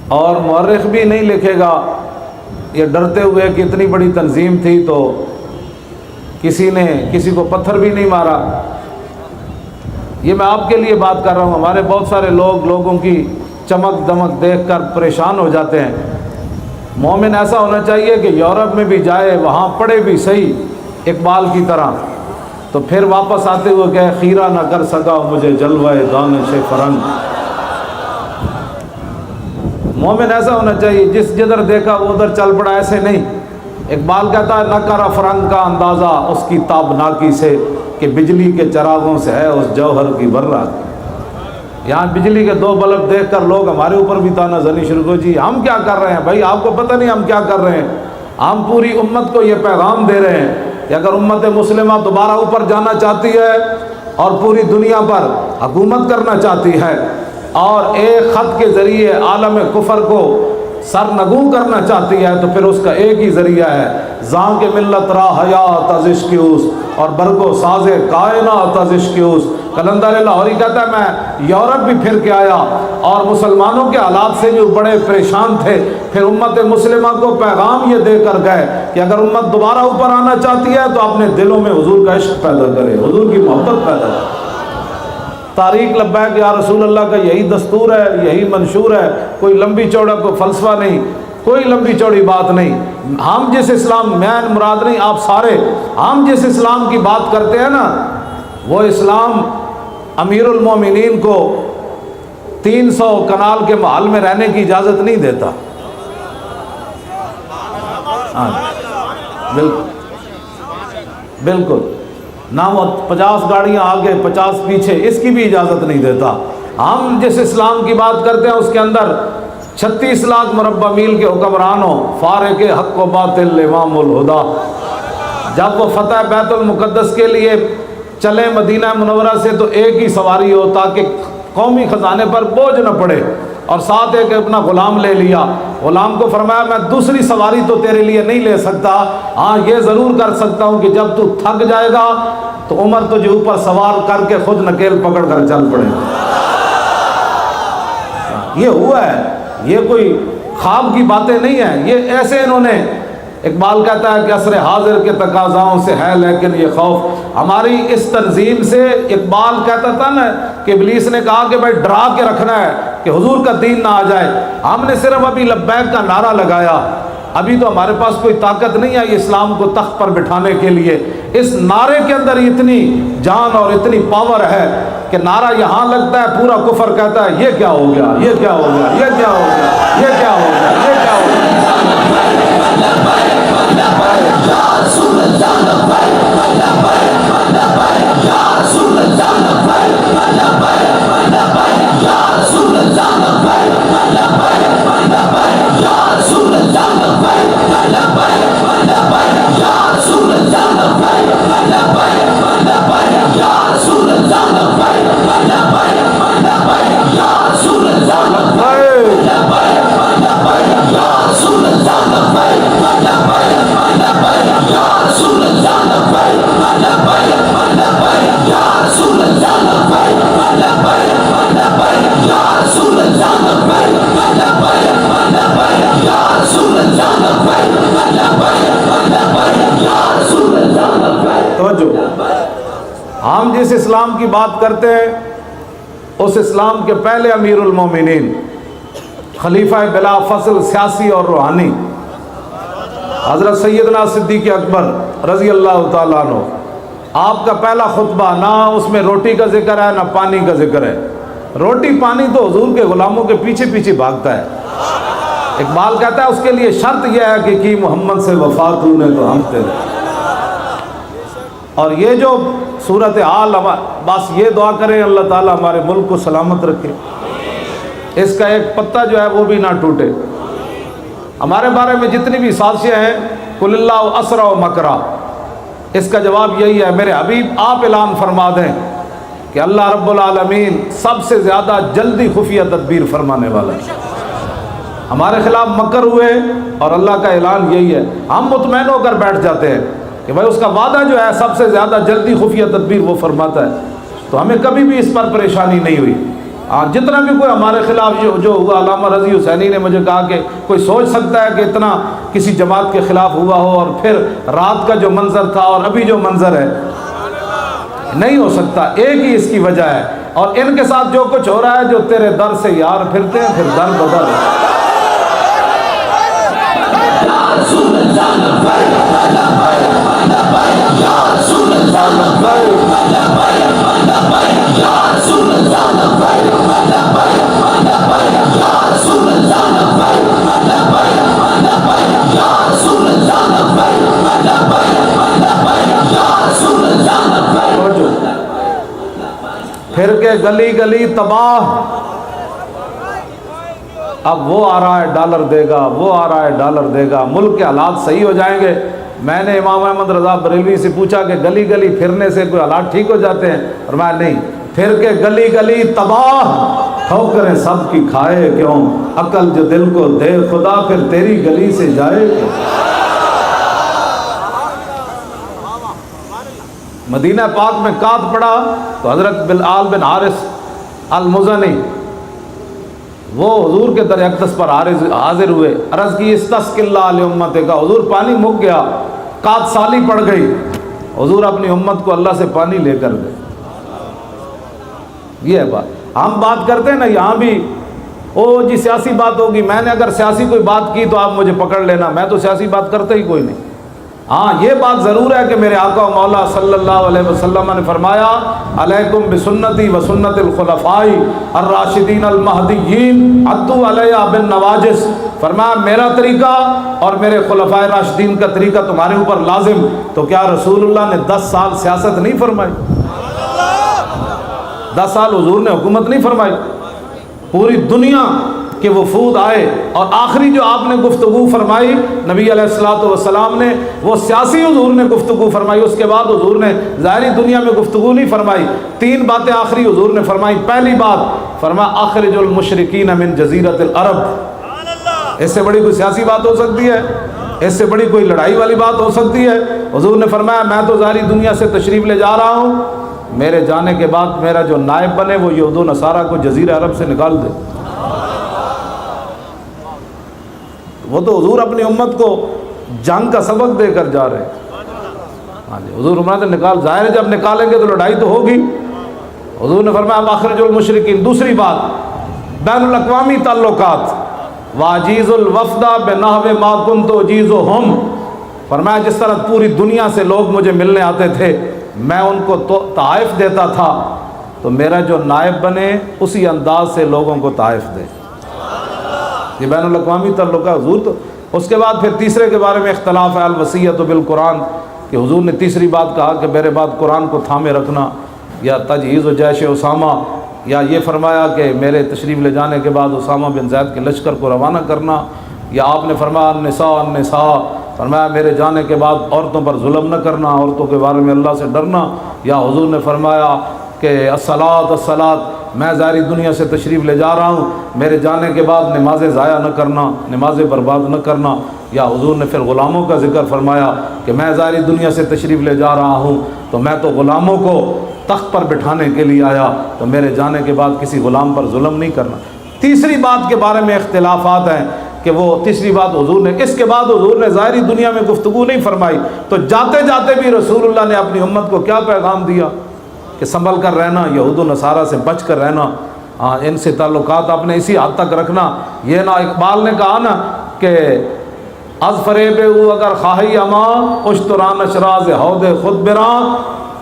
اور مورخ بھی نہیں لکھے گا یہ ڈرتے ہوئے کہ اتنی بڑی تنظیم تھی تو کسی نے کسی کو پتھر بھی نہیں مارا۔ یہ میں آپ کے لیے بات کر رہا ہوں، ہمارے بہت سارے لوگوں کی چمک دمک دیکھ کر پریشان ہو جاتے ہیں۔ مومن ایسا ہونا چاہیے کہ یورپ میں بھی جائے، وہاں پڑھے بھی صحیح اقبال کی طرح، تو پھر واپس آتے ہوئے کہ خیرہ نہ کر سکا مجھے جلوہ دانش فرنگ۔ مومن ایسا ہونا چاہیے جس جدھر دیکھا وہ ادھر چل پڑا، ایسے نہیں۔ اقبال کہتا ہے نہ کر فرنگ کا اندازہ اس کی تابناکی سے کہ بجلی کے چراغوں سے ہے اس جوہر کی برات۔ یہاں بجلی کے دو بلب دیکھ کر لوگ ہمارے اوپر بھی تانا زنی شروع ہو، جی ہم کیا کر رہے ہیں بھائی، آپ کو پتہ نہیں ہم کیا کر رہے ہیں۔ ہم پوری امت کو یہ پیغام دے رہے ہیں کہ اگر امت مسلمہ دوبارہ اوپر جانا چاہتی ہے اور پوری دنیا پر حکومت کرنا چاہتی ہے اور ایک خط کے ذریعے عالم کفر کو سرنگوں کرنا چاہتی ہے، تو پھر اس کا ایک ہی ذریعہ ہے، زاں کے ملت را حیات از عشقیوس اور برگو ساز کائنات از عشقیوس۔ قلندر لاہوری کہتا ہے میں یورپ بھی پھر کے آیا اور مسلمانوں کے حالات سے جو بڑے پریشان تھے، پھر امت مسلمہ کو پیغام یہ دے کر گئے کہ اگر امت دوبارہ اوپر آنا چاہتی ہے تو اپنے دلوں میں حضور کا عشق پیدا کرے، حضور کی محبت پیدا کرے۔ تاریخ لبیک یا رسول اللہ کا یہی دستور ہے، یہی منشور ہے، کوئی لمبی چوڑا کوئی فلسفہ نہیں، کوئی لمبی چوڑی بات نہیں۔ ہم جس اسلام، میں مراد نہیں آپ سارے، ہم جس اسلام کی بات کرتے ہیں نا، وہ اسلام امیر المومنین کو 300 کنال کے محل میں رہنے کی اجازت نہیں دیتا۔ بالکل نہ وہ 50 گاڑیاں آگے 50 پیچھے، اس کی بھی اجازت نہیں دیتا۔ ہم جس اسلام کی بات کرتے ہیں اس کے اندر 36 لاکھ مربع میل کے حکمرانوں، فارق حق و باطل امام الہدا، جب وہ فتح بیت المقدس کے لیے چلے مدینہ منورہ سے تو ایک ہی سواری ہو تاکہ قومی خزانے پر بوجھ نہ پڑے، اور ساتھ ایک اپنا غلام لے لیا۔ غلام کو فرمایا میں دوسری سواری تو تیرے لیے نہیں لے سکتا، ہاں یہ ضرور کر سکتا ہوں کہ جب تو تھک جائے گا تو عمر تجھے اوپر سوار کر کے خود نکیل پکڑ کر چل پڑے۔ یہ ہوا ہے، یہ کوئی خواب کی باتیں نہیں ہیں، یہ ایسے انہوں نے۔ اقبال کہتا ہے کہ عصر حاضر کے تقاضاؤں سے ہے لیکن یہ خوف ہماری اس تنظیم سے۔ اقبال کہتا تھا نا کہ ابلیس نے کہا کہ بھائی ڈرا کے رکھنا ہے کہ حضور کا دین نہ آ جائے، ہم نے صرف ابھی لبیک کا نعرہ لگایا، ابھی تو ہمارے پاس کوئی طاقت نہیں ہے اسلام کو تخت پر بٹھانے کے لیے۔ اس نعرے کے اندر اتنی جان اور اتنی پاور ہے کہ نعرہ یہاں لگتا ہے پورا کفر کہتا ہے یہ کیا ہو گیا، یہ کیا ہو گیا، یہ کیا ہو گیا، یہ کیا ہو گیا، یہ کیا ہو گیا۔ ہم جس اسلام کی بات کرتے ہیں اس اسلام کے پہلے امیر المومنین، خلیفہ بلا فصل سیاسی اور روحانی، حضرت سیدنا صدیق اکبر رضی اللہ تعالیٰ عنہ، آپ کا پہلا خطبہ نہ اس میں روٹی کا ذکر ہے نہ پانی کا ذکر ہے۔ روٹی پانی تو حضور کے غلاموں کے پیچھے پیچھے بھاگتا ہے۔ اقبال کہتا ہے اس کے لیے شرط یہ ہے کہ کی محمد سے وفا تو نے تو ہم تیرے۔ اور یہ جو صورتحال، بس یہ دعا کریں اللہ تعالیٰ ہمارے ملک کو سلامت رکھے، اس کا ایک پتہ جو ہے وہ بھی نہ ٹوٹے۔ ہمارے بارے میں جتنی بھی سازشیں ہیں قل اللہ اسرع و مکرا، اس کا جواب یہی ہے میرے حبیب آپ اعلان فرما دیں کہ اللہ رب العالمین سب سے زیادہ جلدی خفیہ تدبیر فرمانے والا ہے۔ ہمارے خلاف مکر ہوئے اور اللہ کا اعلان یہی ہے، ہم مطمئن ہو کر بیٹھ جاتے ہیں کہ بھائی اس کا وعدہ جو ہے سب سے زیادہ جلدی خفیہ تدبیر وہ فرماتا ہے، تو ہمیں کبھی بھی اس پر پریشانی نہیں ہوئی۔ جتنا بھی کوئی ہمارے خلاف جو ہوا، علامہ رضی حسینی نے مجھے کہا کہ کوئی سوچ سکتا ہے کہ اتنا کسی جماعت کے خلاف ہوا ہو، اور پھر رات کا جو منظر تھا اور ابھی جو منظر ہے، نہیں ہو سکتا۔ ایک ہی اس کی وجہ ہے، اور ان کے ساتھ جو کچھ ہو رہا ہے، جو تیرے در سے یار پھرتے ہیں پھر در بدر۔ پھر کے گلی گلی تباہ، اب وہ آ رہا ہے ڈالر دے گا، وہ آ رہا ہے ڈالر دے گا، ملک کے حالات صحیح ہو جائیں گے۔ میں نے امام احمد رضا بریلوی سے پوچھا کہ گلی گلی پھرنے سے کوئی حالات ٹھیک ہو جاتے ہیں؟ فرمایا نہیں، پھر کے گلی گلی تباہ، ٹھوکریں سب کی کھائے کیوں، عقل جو دل کو دے خدا پھر تیری گلی سے جائے۔ مدینہ پاک میں قات پڑا تو حضرت بلال بن حارث المزنی وہ حضور کے در اقدس پر حاضر ہوئے، عرض کی استسق اللہ علیہ امت کا، حضور پانی مک گیا، قات سالی پڑ گئی، حضور اپنی امت کو اللہ سے پانی لے کر دے۔ یہ ہے بات، ہم بات کرتے ہیں نا یہاں بھی، او جی سیاسی بات ہوگی، میں نے اگر سیاسی کوئی بات کی تو آپ مجھے پکڑ لینا، میں تو سیاسی بات کرتا ہی کوئی نہیں۔ ہاں یہ بات ضرور ہے کہ میرے آقا و مولا صلی اللہ علیہ وسلم نے فرمایا علیکم بسنتی و سنت الخلفاء الراشدین المہدیین عضوا علیہا بالنواجذ، فرمایا میرا طریقہ اور میرے خلفاء راشدین کا طریقہ تمہارے اوپر لازم۔ تو کیا رسول اللہ نے 10 سال سیاست نہیں فرمائی؟ 10 سال حضور نے حکومت نہیں فرمائی؟ پوری دنیا کے وفود آئے، اور آخری جو آپ نے گفتگو فرمائی نبی علیہ الصلوۃ والسلام نے، وہ سیاسی حضور نے گفتگو فرمائی، اس کے بعد حضور نے ظاہری دنیا میں گفتگو نہیں فرمائی۔ 3 باتیں آخری حضور نے فرمائی۔ پہلی بات فرمایا اخرج المشرکین من جزیرۃ العرب، اس سے بڑی کوئی سیاسی بات ہو سکتی ہے؟ اس سے بڑی کوئی لڑائی والی بات ہو سکتی ہے؟ حضور نے فرمایا میں تو ظاہری دنیا سے تشریف لے جا رہا ہوں، میرے جانے کے بعد میرا جو نائب بنے وہ یہود و نصارہ کو جزیرہ عرب سے نکال دے۔ وہ تو حضور اپنی امت کو جنگ کا سبق دے کر جا رہے ہیں۔ ہاں جی، حضور فرماتے نکال، ظاہر ہے جب نکالیں گے تو لڑائی تو ہوگی۔ حضور نے فرمایا اخرج المشرکین۔ دوسری بات بین الاقوامی تعلقات، واجیز الوفد بنحو ما کنت اجیزہم، فرمایا جس طرح پوری دنیا سے لوگ مجھے ملنے آتے تھے، میں ان کو تحائف دیتا تھا، تو میرا جو نائب بنے اسی انداز سے لوگوں کو تحائف دے۔ یہ بین الاقوامی تعلق ہے حضور۔ تو اس کے بعد پھر تیسرے کے بارے میں اختلاف ہے، الوصیۃ بالقرآن، کہ حضور نے تیسری بات کہا کہ میرے بعد قرآن کو تھامے رکھنا، یا تجہیز و جیش اسامہ، یا یہ فرمایا کہ میرے تشریف لے جانے کے بعد اسامہ بن زید کے لشکر کو روانہ کرنا، یا آپ نے فرمایا النساء النساء، فرمایا میرے جانے کے بعد عورتوں پر ظلم نہ کرنا، عورتوں کے بارے میں اللہ سے ڈرنا، یا حضور نے فرمایا کہ الصلاۃ الصلاۃ، میں ظاہری دنیا سے تشریف لے جا رہا ہوں، میرے جانے کے بعد نمازیں ضائع نہ کرنا، نمازیں برباد نہ کرنا، یا حضور نے پھر غلاموں کا ذکر فرمایا کہ میں ظاہری دنیا سے تشریف لے جا رہا ہوں تو میں تو غلاموں کو تخت پر بٹھانے کے لیے آیا، تو میرے جانے کے بعد کسی غلام پر ظلم نہیں کرنا۔ تیسری بات کے بارے میں اختلافات ہیں کہ وہ تیسری بات حضور نے، اس کے بعد حضور نے ظاہری دنیا میں گفتگو نہیں فرمائی، تو جاتے جاتے بھی رسول اللہ نے اپنی امت کو کیا پیغام دیا کہ سنبھل کر رہنا، یہود و نصارہ سے بچ کر رہنا، ان سے تعلقات اپنے اسی حد تک رکھنا۔ یہ نہ اقبال نے کہا نا کہ از فریب او اگر خواہی اما اشتران اشراز ہود خود براں،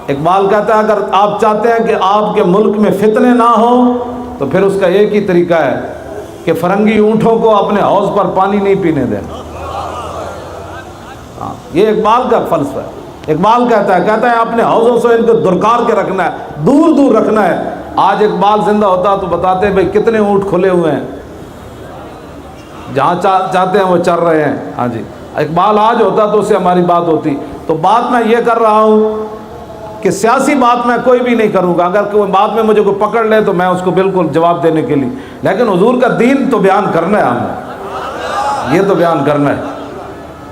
اقبال کہتا ہے اگر آپ چاہتے ہیں کہ آپ کے ملک میں فتنے نہ ہوں تو پھر اس کا ایک ہی طریقہ ہے کہ فرنگی اونٹوں کو اپنے حوض پر پانی نہیں پینے دینا۔ یہ اقبال کا فلسفہ ہے۔ اقبال کہتا ہے اپنے حوضوں سے ان کو درکار کے رکھنا ہے، دور دور رکھنا ہے۔ آج اقبال زندہ ہوتا تو بتاتے بھائی کتنے اونٹ کھلے ہوئے ہیں، جہاں چاہتے ہیں وہ چر رہے ہیں۔ ہاں جی، اقبال آج ہوتا تو اس سے ہماری بات ہوتی۔ تو بات میں یہ کر رہا ہوں کہ سیاسی بات میں کوئی بھی نہیں کروں گا، اگر کوئی بات میں مجھے کوئی پکڑ لے تو میں اس کو بالکل جواب دینے کے لیے، لیکن حضور کا دین تو بیان کرنا ہے، ہم نے یہ تو بیان کرنا ہے۔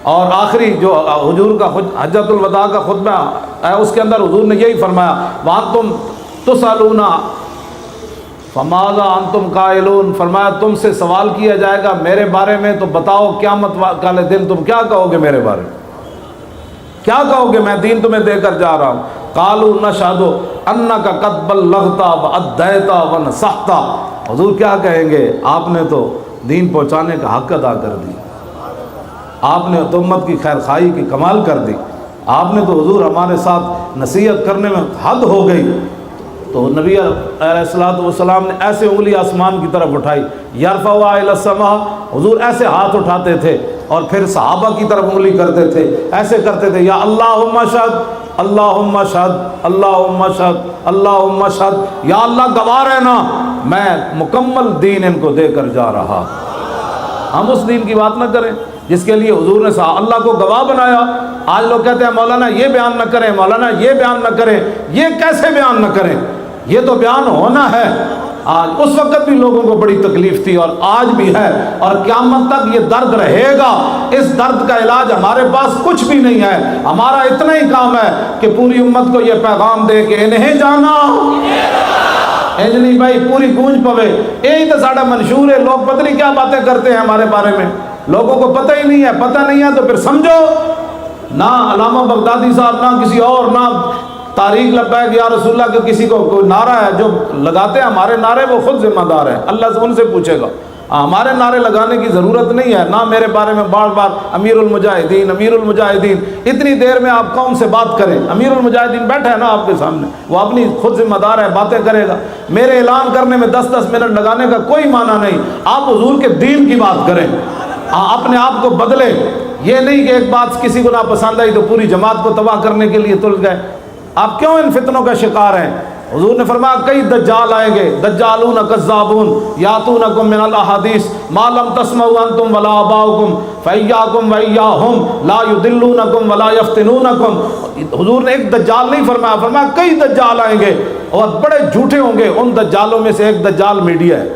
اور آخری جو حضور کا حجۃ الوداع کا خطبہ ہے اس کے اندر حضور نے یہی فرمایا، وہاں تم تسألون فماذا انتم قائلون، فرمایا تم سے سوال کیا جائے گا میرے بارے میں، تو بتاؤ قیامت والے دن تم کیا کہو گے میرے بارے میں، کیا کہو گے؟ میں دین تمہیں دے کر جا رہا ہوں۔ قالوا نشہد انک قد بلغت وادیت ونصحت، حضور کیا کہیں گے؟ آپ نے تو دین پہنچانے کا حق ادا کر دی، آپ نے تو امت کی خیر خواہی کی کمال کر دی، آپ نے تو حضور ہمارے ساتھ نصیحت کرنے میں حد ہو گئی۔ تو نبی علیہ الصلوۃ والسلام نے ایسے انگلی آسمان کی طرف اٹھائی، یرفعها الی السماء، حضور ایسے ہاتھ اٹھاتے تھے اور پھر صحابہ کی طرف انگلی کرتے تھے، ایسے کرتے تھے، یا اللہم اشہد اللہم اشہد اللہم اشہد اللہم اشہد، یا اللہ گواہ رہنا میں مکمل دین ان کو دے کر جا رہا۔ ہم اس دین کی بات نہ کریں جس کے لیے حضور نے اللہ کو گواہ بنایا۔ آج لوگ کہتے ہیں مولانا یہ بیان نہ کریں، مولانا یہ بیان نہ کریں، یہ کیسے بیان نہ کریں؟ یہ تو بیان ہونا ہے۔ آج اس وقت بھی لوگوں کو بڑی تکلیف تھی اور آج بھی ہے، اور قیامت تک یہ درد رہے گا۔ اس درد کا علاج ہمارے پاس کچھ بھی نہیں ہے، ہمارا اتنا ہی کام ہے کہ پوری امت کو یہ پیغام دے کہ انہیں جانا نہیں بھائی، پوری گونج پوے، یہی تو ساڑھا منشور ہے۔ لوگ پتہ نہیں کیا باتیں کرتے ہیں ہمارے بارے میں، لوگوں کو پتہ ہی نہیں ہے، پتہ نہیں ہے تو پھر سمجھو نہ علامہ بغدادی صاحب، نہ کسی اور، نہ تاریخ لبیک یا رسول اللہ کے کسی کو کوئی نعرہ ہے جو لگاتے ہیں ہمارے نعرے، وہ خود ذمہ دار ہیں، اللہ سے ان سے پوچھے گا۔ ہمارے نعرے لگانے کی ضرورت نہیں ہے، نہ میرے بارے میں بار بار امیر المجاہدین امیر المجاہدین، اتنی دیر میں آپ قوم سے بات کریں، امیر المجاہدین بیٹھا ہے نا آپ کے سامنے، وہ اپنی خود ذمہ دار ہے، باتیں کرے گا۔ میرے اعلان کرنے میں 10-10 منٹ لگانے کا کوئی معنی نہیں، آپ حضور کے دین کی بات کریں، اپنے آپ کو بدلے۔ یہ نہیں کہ ایک بات کسی کو ناپسند آئی تو پوری جماعت کو تباہ کرنے کے لیے تل گئے۔ آپ کیوں ان فتنوں کا شکار ہیں؟ حضور نے فرمایا کئی دجال آئیں گے، دجالون کذابون یاتونکم من الاحادیث ما لم تسمعوا انتم ولا آباؤکم فایاکم وایاہم لا یضلونکم ولا یفتنونکم۔ حضور نے ایک دجال نہیں فرمایا، فرمایا کئی دجال آئیں گے اور بڑے جھوٹے ہوں گے۔ ان دجالوں میں سے ایک دجال میڈیا ہے۔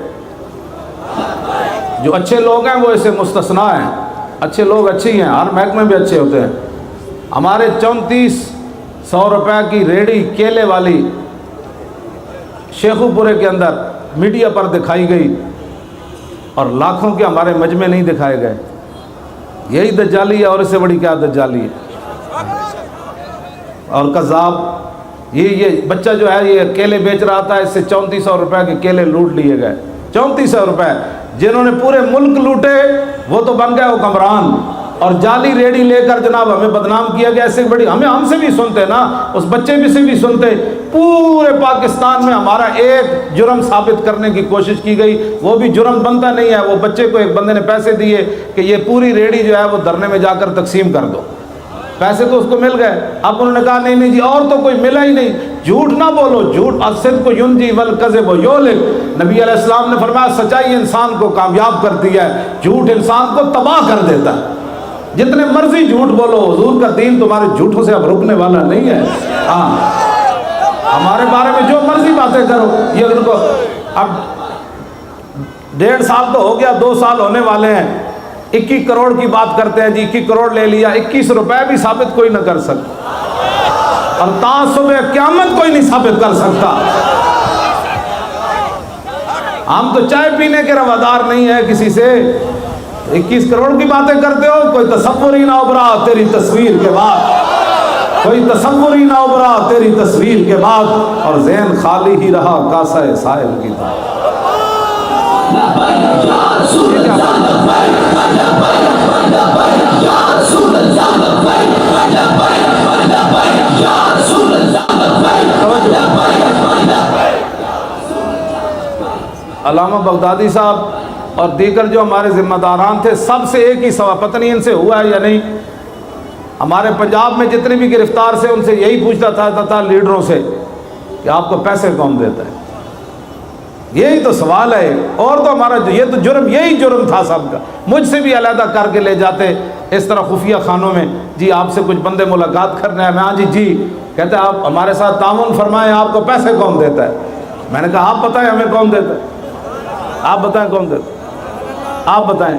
جو اچھے لوگ ہیں وہ اسے مستثنا ہیں، اچھے لوگ اچھے ہی ہیں، ہر محکمے بھی اچھے ہوتے ہیں۔ ہمارے 3400 روپے کی ریڑھی کیلے والی شیخو پورے کے اندر میڈیا پر دکھائی گئی اور لاکھوں کے ہمارے مجمع نہیں دکھائے گئے۔ یہی دجالی ہے، اور اس سے بڑی کیا دجالی ہے؟ اور قذاب یہ بچہ جو ہے یہ کیلے بیچ رہا تھا، اس سے 3400 روپے کے کیلے لوٹ لیے گئے۔ 3400 روپے جنہوں نے پورے ملک لوٹے وہ تو بن گئے حکمران، اور جعلی ریڑھی لے کر جناب ہمیں بدنام کیا گیا۔ ایسے بڑی ہم سے بھی سنتے نا، اس بچے بھی سے بھی سنتے، پورے پاکستان میں ہمارا ایک جرم ثابت کرنے کی کوشش کی گئی، وہ بھی جرم بنتا نہیں ہے۔ وہ بچے کو ایک بندے نے پیسے دیے کہ یہ پوری ریڑھی جو ہے وہ دھرنے میں جا کر تقسیم کر دو، پیسے تو اس کو مل گئے۔ اب انہوں نے کہا نہیں نہیں جی اور تو کوئی ملا ہی نہیں، جھوٹ نہ بولو، جھوٹ الصدق ینجی والکذب یہلک۔ نبی علیہ السلام نے فرمایا سچائی انسان کو کامیاب کرتی ہے، جھوٹ انسان کو تباہ کر دیتا ہے۔ جتنے مرضی جھوٹ بولو، حضور کا دین تمہارے جھوٹوں سے اب رکنے والا نہیں ہے۔ ہاں ہمارے بارے میں جو مرضی باتیں کرو، یہ ان کو اب 1.5 سال تو ہو گیا، 2 سال ہونے والے ہیں، 21 کروڑ کی بات کرتے ہیں جی، 21 کروڑ لے لیا، 21 روپے بھی ثابت کوئی نہ کر سکتا، اور تعصب قیامت کوئی نہیں ثابت کر سکتا۔ ہم تو چائے پینے کے روادار نہیں ہیں کسی سے، 21 کروڑ کی باتیں کرتے ہو، کوئی تصور ہی نہ ابھرا تیری تصویر کے بعد، کوئی تصور ہی نہ ابھرا تیری تصویر کے بعد، اور ذہن خالی ہی رہا کاسہ سائل کی طرح۔ علامہ بغدادی صاحب اور دیگر جو ہمارے ذمہ داران تھے، سب سے ایک ہی سوال، پتہ نہیں ان سے ہوا ہے یا نہیں، ہمارے پنجاب میں جتنے بھی گرفتار سے ان سے یہی پوچھتا تھا لیڈروں سے کہ آپ کو پیسے کون دیتا ہے؟ یہی تو سوال ہے، اور تو ہمارا یہ تو جرم، یہی جرم تھا سب کا۔ مجھ سے بھی علیحدہ کر کے لے جاتے اس طرح خفیہ خانوں میں، جی آپ سے کچھ بندے ملاقات کرنے ہیں، میں ہاں جی کہتے ہیں آپ ہمارے ساتھ تعاون فرمائیں، آپ کو پیسے کون دیتا ہے؟ میں نے کہا آپ بتائیں ہمیں کون دیتا ہے، آپ بتائیں کون دیتا ہے، آپ بتائیں،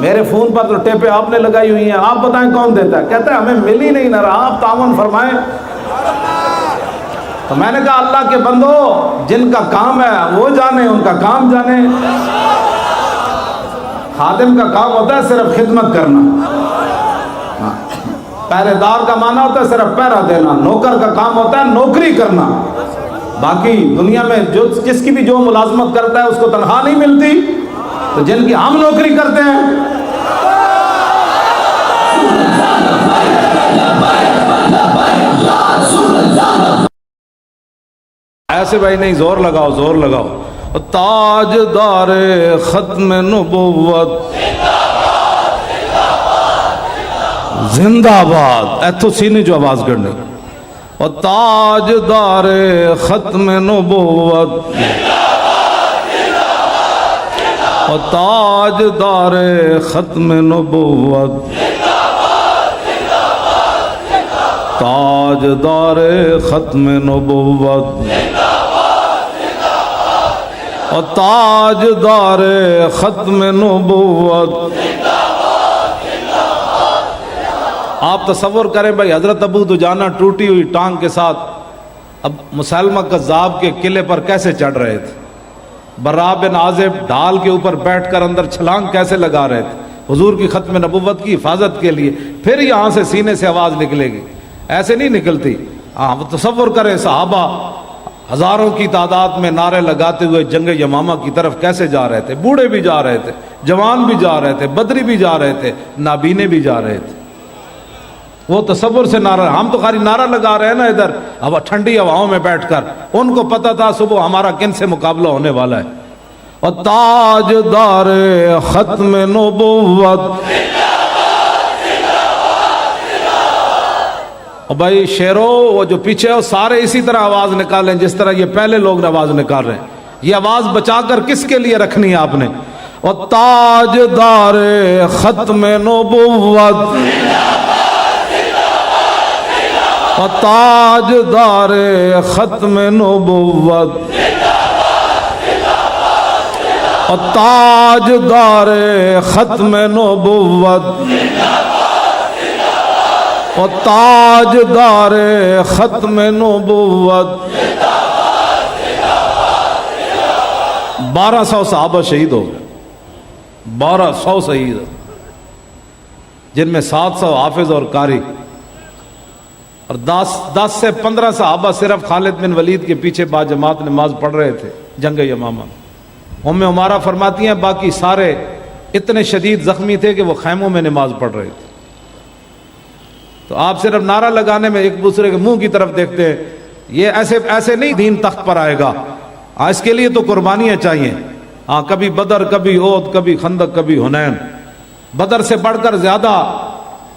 میرے فون پر تو ٹیپیں آپ نے لگائی ہوئی ہیں، آپ بتائیں کون دیتا ہے؟ کہتا ہے ہمیں مل ہی نہیں نہ رہا، آپ تعاون فرمائیں۔ تو میں نے کہا اللہ کے بندو، جن کا کام ہے وہ جانے، ان کا کام جانے۔ خادم کا کام ہوتا ہے صرف خدمت کرنا، پہرے دار کا معنی ہوتا ہے صرف پہرا دینا، نوکر کا کام ہوتا ہے نوکری کرنا۔ باقی دنیا میں جس کی بھی جو ملازمت کرتا ہے اس کو تنخواہ نہیں ملتی، تو جن کی ہم نوکری کرتے ہیں، ایسے بھائی نہیں، زور لگاؤ زور لگاؤ۔ تاجدار ختم نبوت زندہ باد، ایتھو سینے جو آواز کرنے، اور تاجدار ختم نبوت، اور تاجدار ختم نبوت، تاجدار ختم نبوت، اور تاجدار ختم نبوت۔ آپ تصور کریں بھائی، حضرت ابو دجانہ ٹوٹی ہوئی ٹانگ کے ساتھ اب مسلمہ کذاب کے قلعے پر کیسے چڑھ رہے تھے، برا بن عازب ڈھال کے اوپر بیٹھ کر اندر چھلانگ کیسے لگا رہے تھے حضور کی ختم نبوت کی حفاظت کے لیے، پھر یہاں سے سینے سے آواز نکلے گی، ایسے نہیں نکلتی۔ وہ تصور کریں صحابہ ہزاروں کی تعداد میں نعرے لگاتے ہوئے جنگ یمامہ کی طرف کیسے جا رہے تھے، بوڑھے بھی جا رہے تھے، جوان بھی جا رہے تھے، بدری بھی جا رہے تھے، نابینے بھی جا رہے تھے۔ وہ تصور سے نعرہ، ہم تو خالی نعرہ لگا رہے ہیں نا ادھر اب ٹھنڈی ہواؤں میں بیٹھ کر، ان کو پتہ تھا صبح ہمارا کن سے مقابلہ ہونے والا ہے۔ اور تاجدار ختم نبوت، اور بھائی شیرو وہ جو پیچھے ہو سارے اسی طرح آواز نکالیں جس طرح یہ پہلے لوگ آواز نکال رہے ہیں۔ یہ آواز بچا کر کس کے لیے رکھنی ہے آپ نے؟ اور تاجدار ختم نبوت، اور تاجدار ختم نبوت، اور تاجدار ختم نبوت، اور تاجدار ختم نبوت۔ 1200 صحابہ شہید ہو گئے، 1200 شہید، جن میں 700 حافظ اور قاری، اور 10 سے 15 صحابہ صرف خالد بن ولید کے پیچھے با جماعت نماز پڑھ رہے تھے جنگ یمامہ۔ ام عمارہ فرماتی ہیں باقی سارے اتنے شدید زخمی تھے کہ وہ خیموں میں نماز پڑھ رہے تھے۔ تو آپ صرف نعرہ لگانے میں ایک دوسرے کے منہ کی طرف دیکھتے ہیں، یہ ایسے نہیں دین تخت پر آئے گا۔ اس کے لیے تو قربانیاں چاہیے۔ کبھی بدر، کبھی احد، کبھی خندق، کبھی حنین۔ بدر سے بڑھ کر زیادہ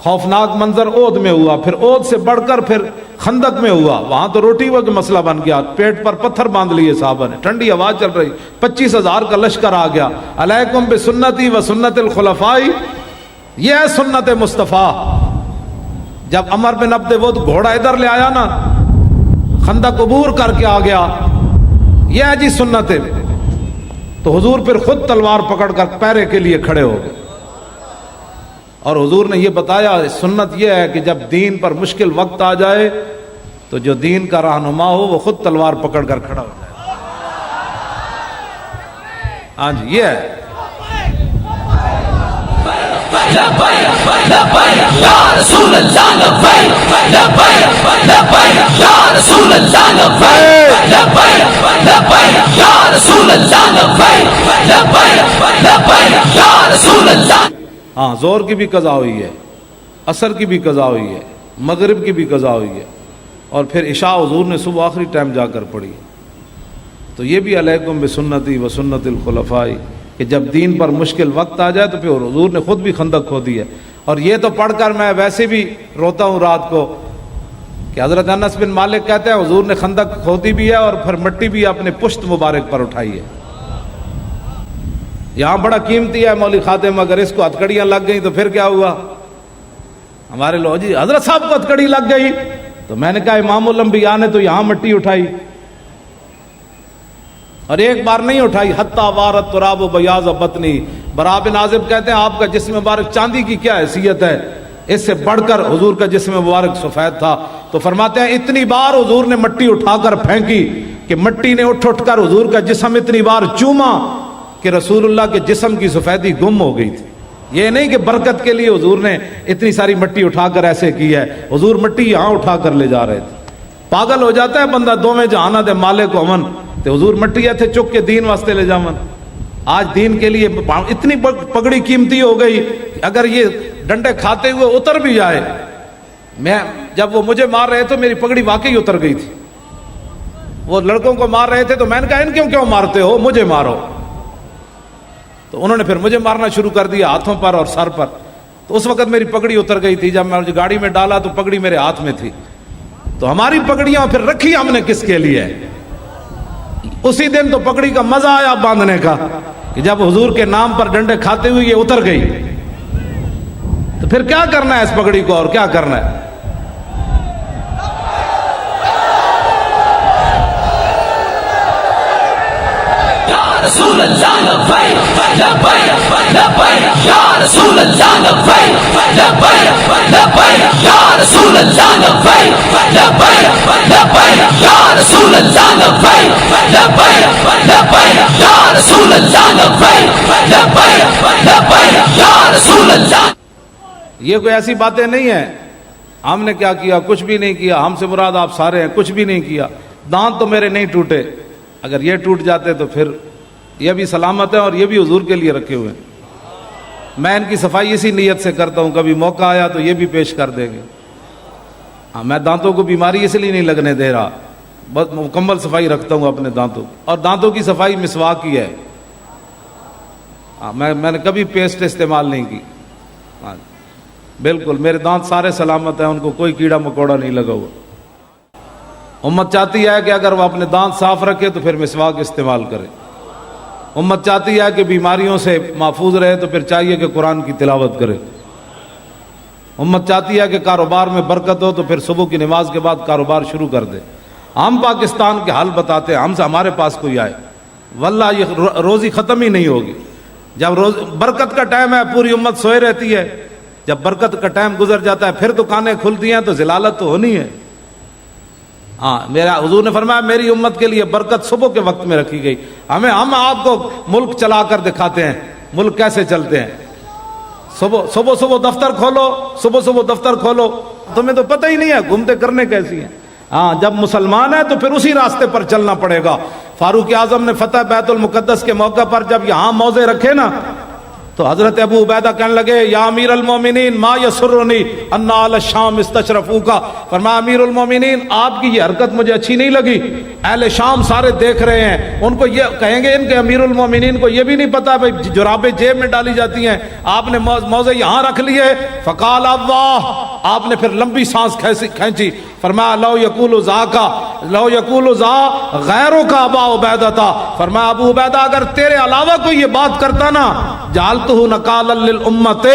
خوفناک منظر احد میں ہوا، پھر احد سے بڑھ کر پھر خندق میں ہوا۔ وہاں تو روٹی ہوا کہ مسئلہ بن گیا، پیٹ پر پتھر باندھ لیے صحابہ نے، ٹھنڈی ہوا چل رہی، 25,000 کا لشکر آ گیا۔ علیکم بسنتی و سنت الخلفاء، یہ ہے سنت مصطفیٰ۔ جب عمر بن عبد ود گھوڑا ادھر لے آیا نا، خندق عبور کر کے آ گیا، یہ ہے جی سنت ہے، تو حضور پھر خود تلوار پکڑ کر پہرے کے لیے کھڑے ہو گئے۔ اور حضور نے یہ بتایا سنت یہ ہے کہ جب دین پر مشکل وقت آ جائے تو جو دین کا رہنما ہو وہ خود تلوار پکڑ کر کھڑا ہو جائے۔ ہاں جی یہ ہے۔ ہاں زور کی بھی قضا ہوئی ہے، عصر کی بھی قضا ہوئی ہے، مغرب کی بھی قضا ہوئی ہے، اور پھر عشاء حضور نے صبح آخری ٹائم جا کر پڑھی۔ تو یہ بھی علیکم بسنتی و سنت الخلفاء کہ جب دین پر مشکل وقت آ جائے تو پھر حضور نے خود بھی خندق کھودی ہے۔ اور یہ تو پڑھ کر میں ویسے بھی روتا ہوں رات کو کہ حضرت انس بن مالک کہتے ہیں حضور نے خندق کھودی بھی ہے اور پھر مٹی بھی اپنے پشت مبارک پر اٹھائی ہے۔ یہاں بڑا قیمتی ہے مولوی خادم، اگر اس کو ہتھکڑیاں لگ گئیں تو پھر کیا ہوا؟ ہمارے لوگ جی حضرت صاحب کو ہتھکڑی لگ گئی، تو میں نے کہا امام الانبیاء نے تو یہاں مٹی اٹھائی، اور ایک بار نہیں اٹھائی، حتی وارت تراب و بیاض بطنی۔ برا بن عازب کہتے ہیں آپ کا جسم مبارک چاندی کی کیا حیثیت ہے، اس سے بڑھ کر حضور کا جسم مبارک سفید تھا، تو فرماتے ہیں اتنی بار حضور نے مٹی اٹھا کر پھینکی کہ مٹی نے اٹھ کر حضور کا جسم اتنی بار چوما کہ رسول اللہ کے جسم کی سفیدی گم ہو گئی تھی۔ یہ نہیں کہ برکت کے لیے حضور نے اتنی ساری مٹی اٹھا کر ایسے کی ہے، حضور مٹی یہاں اٹھا کر لے جا رہے تھے۔ پاگل ہو جاتا ہے بندہ، دو میں جہانا دے مالک امن، تو حضور مٹی تھے چک کے دین واسطے لے جامن۔ آج دین کے لیے اتنی پگڑی قیمتی ہو گئی کہ اگر یہ ڈنڈے کھاتے ہوئے اتر بھی جائے، میں جب وہ مجھے مار رہے تو میری پگڑی واقعی اتر گئی تھی۔ وہ لڑکوں کو مار رہے تھے تو میں نے کہا ان کیوں مارتے ہو، مجھے مارو۔ تو انہوں نے پھر مجھے مارنا شروع کر دیا ہاتھوں پر اور سر پر۔ تو اس وقت میری پگڑی اتر گئی تھی، جب میں گاڑی میں ڈالا تو پگڑی میرے ہاتھ میں تھی۔ تو ہماری پگڑیاں پھر رکھی ہم نے کس کے لیے؟ اسی دن تو پگڑی کا مزہ آیا باندھنے کا کہ جب حضور کے نام پر ڈنڈے کھاتے ہوئے یہ اتر گئی، تو پھر کیا کرنا ہے اس پگڑی کو، اور کیا کرنا ہے؟ رسول اللہ لبیک لبیک لبیک یا رسول اللہ لبیک لبیک لبیک یا رسول اللہ لبیک لبیک لبیک یا رسول اللہ لبیک لبیک لبیک یا رسول اللہ لبیک لبیک لبیک یا رسول اللہ۔ یہ کوئی ایسی باتیں نہیں ہیں ہم نے کیا کیا، کچھ بھی نہیں کیا، ہم سے مراد آپ سارے ہیں، کچھ بھی نہیں کیا۔ دانت تو میرے نہیں ٹوٹے، اگر یہ ٹوٹ جاتے تو پھر یہ بھی سلامت ہے اور یہ بھی حضور کے لیے رکھے ہوئے ہیں۔ میں ان کی صفائی اسی نیت سے کرتا ہوں، کبھی موقع آیا تو یہ بھی پیش کر دیں گے۔ ہاں، میں دانتوں کو بیماری اس لیے نہیں لگنے دے رہا، بس مکمل صفائی رکھتا ہوں اپنے دانتوں، اور دانتوں کی صفائی مسواک کی ہے۔ ہاں، میں نے کبھی پیسٹ استعمال نہیں کی۔ ہاں بالکل، میرے دانت سارے سلامت ہیں، ان کو کوئی کیڑا مکوڑا نہیں لگا ہوا۔ امت چاہتی ہے کہ اگر وہ اپنے دانت صاف رکھے تو پھر مسواک استعمال کرے۔ امت چاہتی ہے کہ بیماریوں سے محفوظ رہے تو پھر چاہیے کہ قرآن کی تلاوت کرے۔ امت چاہتی ہے کہ کاروبار میں برکت ہو تو پھر صبح کی نماز کے بعد کاروبار شروع کر دے۔ ہم پاکستان کے حال بتاتے ہیں، ہمارے پاس کوئی آئے، واللہ یہ روزی ختم ہی نہیں ہوگی۔ جب برکت کا ٹائم ہے پوری امت سوئے رہتی ہے، جب برکت کا ٹائم گزر جاتا ہے پھر دکانیں کھلتی ہیں تو ذلالت تو ہونی ہے۔ ہاں، میرا حضور نے فرمایا میری امت کے لیے برکت صبح کے وقت میں رکھی گئی۔ ہم آپ کو ملک چلا کر دکھاتے ہیں ملک کیسے چلتے ہیں۔ صبح دفتر کھولو، صبح دفتر کھولو، تمہیں تو پتہ ہی نہیں ہے گھومتے کرنے کیسی ہیں۔ ہاں، جب مسلمان ہے تو پھر اسی راستے پر چلنا پڑے گا۔ فاروق اعظم نے فتح بیت المقدس کے موقع پر جب یہاں موضع رکھے نا تو حضرت ابو عبیدہ کہنے لگے یا امیر المومنین ما یسرنی ان اہل الشام استشرفوکا، فرمایا امیر المومنین آپ کی یہ حرکت مجھے اچھی نہیں لگی، اہل شام سارے دیکھ رہے ہیں، ان کو یہ کہیں گے ان کے امیر المومنین کو یہ بھی نہیں پتا بھائی جرابیں جیب میں ڈالی جاتی ہیں، آپ نے موضع یہاں رکھ لیے۔ فقال اللہ، آپ نے پھر لمبی سانس کھینچی، فرمایا لو یقول ذاکا لو یقول ذا غیروں کا ابا عبیدہ تھا، فرمایا ابو عبیدہ اگر تیرے علاوہ کوئی یہ بات کرتا نا جعلتہ نکالا للامت،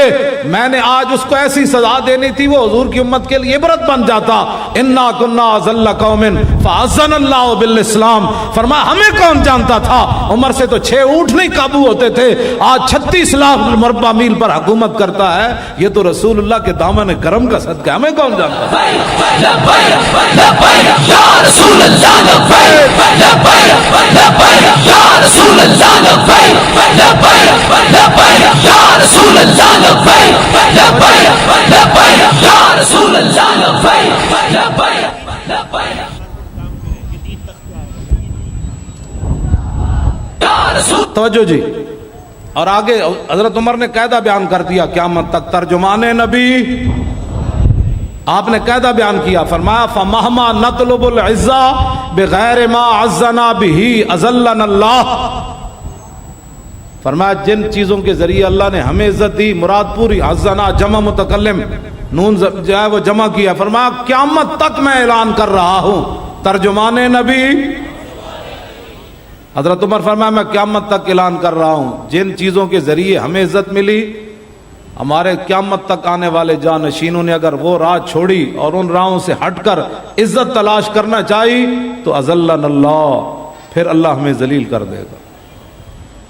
میں نے آج اس کو ایسی سزا دینی تھی وہ حضور کی امت کے لیے عبرت بن جاتا۔ انا کنا ذل قوم فاذن اللہ بالاسلام، فرمایا ہمیں کون جانتا تھا، عمر سے تو 6 اونٹ نہیں قابو ہوتے تھے، آج 36 لاکھ مربع میل پر حکومت کرتا ہے، یہ تو رسول اللہ کے دامن کرم کا صدقہ، ہمیں کون جانتا تھا۔ یا رسول اللہ لبیک لبیک لبیک یا رسول اللہ لبیک لبیک لبیک یا رسول اللہ لبیک لبیک لبیک یا رسول اللہ لبیک لبیک لبیک یا رسول۔ توجہ جی، اور آگے حضرت عمر نے قاعدہ بیان کر دیا قیامت تک، ترجمان نبی آپ نے قاعدہ بیان کیا، فرمایا فَمَهْمَا نَطْلُبُ الْعِزَّةَ بِغَيْرِ مَا عَزَّنَا بِهِ أَذَلَّنَا اللَّهُ، فرمایا جن چیزوں کے ذریعے اللہ نے ہمیں عزت دی، مراد پوری، عزنا جمع متکلم، نون جو ہے وہ جمع کیا، فرمایا قیامت تک میں اعلان کر رہا ہوں ترجمان نبی۔ حضرت عمر فرمایا میں قیامت تک اعلان کر رہا ہوں جن چیزوں کے ذریعے ہمیں عزت ملی، ہمارے قیامت تک آنے والے جانشینوں نے اگر وہ راہ چھوڑی اور ان راہوں سے ہٹ کر عزت تلاش کرنا چاہی تو اذلنا اللہ، پھر اللہ ہمیں ذلیل کر دے گا۔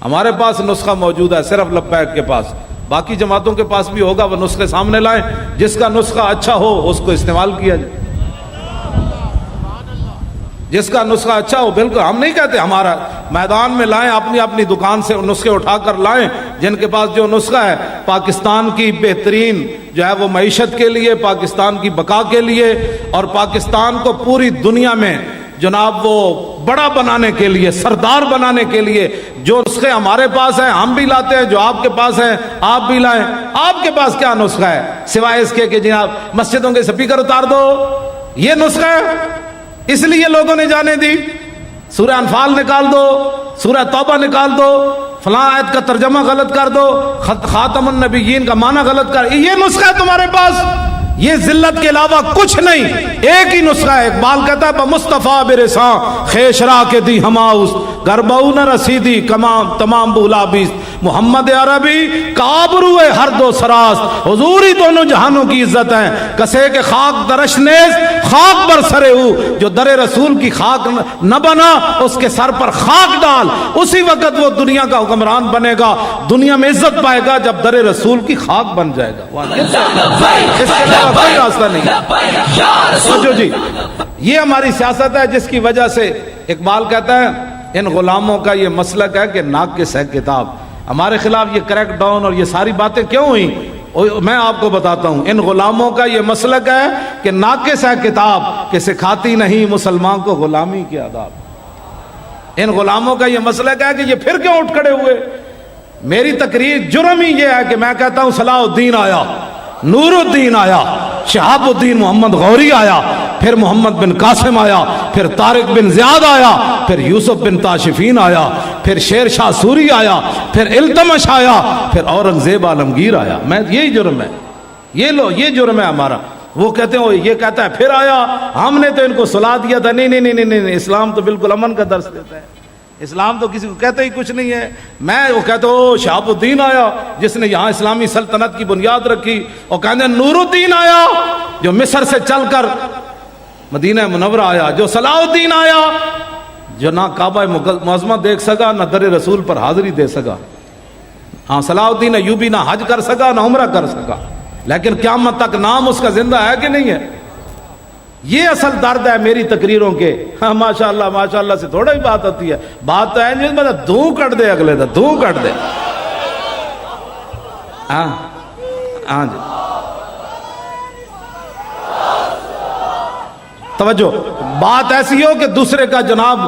ہمارے پاس نسخہ موجود ہے صرف لبیک کے پاس، باقی جماعتوں کے پاس بھی ہوگا، وہ نسخے سامنے لائیں، جس کا نسخہ اچھا ہو اس کو استعمال کیا جائے۔ جس کا نسخہ اچھا ہو بالکل، ہم نہیں کہتے ہمارا، میدان میں لائیں، اپنی اپنی دکان سے نسخے اٹھا کر لائیں، جن کے پاس جو نسخہ ہے پاکستان کی بہترین جو ہے وہ معیشت کے لیے، پاکستان کی بقا کے لیے، اور پاکستان کو پوری دنیا میں جناب وہ بڑا بنانے کے لیے، سردار بنانے کے لیے جو نسخے ہمارے پاس ہیں ہم بھی لاتے ہیں، جو آپ کے پاس ہیں آپ بھی لائیں۔ آپ کے پاس کیا نسخہ ہے سوائے اس کے کہ جناب مسجدوں کے سپیکر اتار دو؟ یہ نسخہ ہے، اس لیے لوگوں نے جانے دی۔ سورہ انفال نکال دو، سورہ توبہ نکال دو، فلاں آیت کا ترجمہ غلط کر دو، خاتم النبیین کا معنی غلط کر، یہ نسخہ ہے تمہارے پاس؟ یہ ذلت کے علاوہ کچھ نہیں، ایک ہی نسخہ ہے۔ اقبال کہتا ہے بمصطفیٰ برساں خیشرا کے دی ہماؤس گرباؤ نہ رسیدی کمام تمام بولا بیست محمد عربی کابرو ہر دو سراست حضور ہی دونوں جہانوں کی عزت ہے کسے کے خاک درش نیز خاک بر سرے ہو، جو در رسول کی خاک نہ بنا اس کے سر پر خاک ڈال، اسی وقت وہ دنیا کا حکمران بنے گا، دنیا میں عزت پائے گا جب در رسول کی خاک بن جائے گا۔ اس کے علاوہ کوئی راستہ نہیں۔ سوچو جی، یہ ہماری سیاست ہے جس کی وجہ سے اقبال کہتا ہے ان غلاموں کا یہ مسلک ہے کہ ناقص ہے کتاب۔ ہمارے خلاف یہ کریک ڈاؤن اور یہ ساری باتیں کیوں ہوئیں؟ میں آپ کو بتاتا ہوں، ان غلاموں کا یہ مسلک ہے کہ ناقص ہے کتاب کہ سکھاتی نہیں مسلمان کو غلامی کے آداب۔ ان غلاموں کا یہ مسلک ہے کہ یہ پھر کیوں اٹھ کھڑے ہوئے؟ میری تقریر جرم ہی یہ ہے کہ میں کہتا ہوں صلاح الدین آیا، نور الدین آیا، شہاب الدین محمد غوری آیا، پھر محمد بن قاسم آیا، پھر طارق بن زیاد آیا، پھر یوسف بن تاشفین آیا، پھر شیر شاہ سوری آیا، پھر التمش آیا، پھر اورنگزیب عالمگیر آیا۔ میں یہی جرم ہے، یہ لو یہ جرم ہے ہمارا۔ وہ کہتے ہیں یہ کہتا ہے پھر آیا، ہم نے تو ان کو صلاح دیا تھا، نہیں نہیں نہیں نہیں، اسلام تو بالکل امن کا درس دیتا ہے، اسلام تو کسی کو کہتے ہی کچھ نہیں ہے۔ میں وہ کہتا ہوں شہاب الدین آیا جس نے یہاں اسلامی سلطنت کی بنیاد رکھی، اور کہتے ہیں نور الدین آیا جو مصر سے چل کر مدینہ منورہ آیا، جو صلاح الدین آیا جو نہ کعبہ معظمہ دیکھ سکا نہ در رسول پر حاضری دے سکا۔ ہاں صلاح الدین ایوبی نہ حج کر سکا نہ عمرہ کر سکا، لیکن قیامت تک نام اس کا زندہ ہے کہ نہیں ہے؟ یہ اصل درد ہے میری تقریروں کے۔ ہاں ماشاءاللہ سے تھوڑا ہی بات ہوتی ہے، بات تو ہے جس میں دھوں کٹ دے، اگلے دا دھوں کٹ دے۔ ہاں جی توجہ، بات ایسی ہو کہ دوسرے کا جناب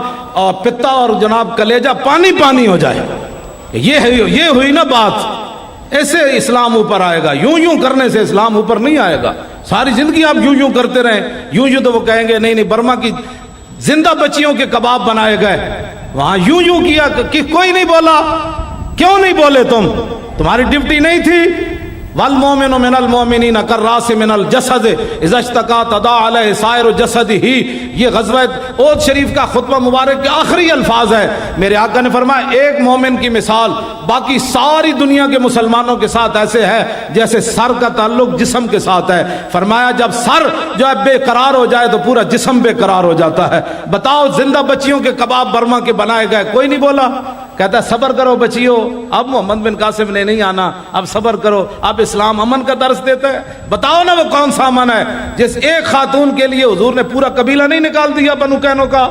پتا اور جناب کلیجہ پانی پانی ہو جائے، یہ ہوئی نا بات، ایسے اسلام اوپر آئے گا۔ یوں کرنے سے اسلام اوپر نہیں آئے گا۔ ساری زندگی آپ یوں کرتے رہیں، یوں تو وہ کہیں گے نہیں برما کی زندہ بچیوں کے کباب بنائے گئے، وہاں یوں کیا کہ کوئی نہیں بولا۔ کیوں نہیں بولے تمہاری ڈیوٹی نہیں تھی؟ والمؤمن من المؤمنین کالراس من الجسد اذا اشتکا تداعی علیہ سائر جسدہ۔ یہ غزوہ احد شریف کا خطبہ مبارک کے آخری الفاظ ہے۔ میرے آقا نے فرمایا ایک مومن کی مثال باقی ساری دنیا کے مسلمانوں کے ساتھ ایسے ہے جیسے سر کا تعلق جسم کے ساتھ ہے۔ فرمایا جب سر جو ہے بے قرار ہو جائے تو پورا جسم بے قرار ہو جاتا ہے۔ بتاؤ زندہ بچیوں کے کباب برما کے بنائے گئے، کوئی نہیں بولا۔ کہتا ہے صبر کرو بچیو، اب محمد بن قاسم نے نہیں آنا، اب صبر کرو، اب اسلام امن کا درس دیتا ہے۔ بتاؤ نا وہ کون سا امن ہے جس ایک خاتون کے لیے حضور نے پورا قبیلہ نہیں نکال دیا، بنو کینو کا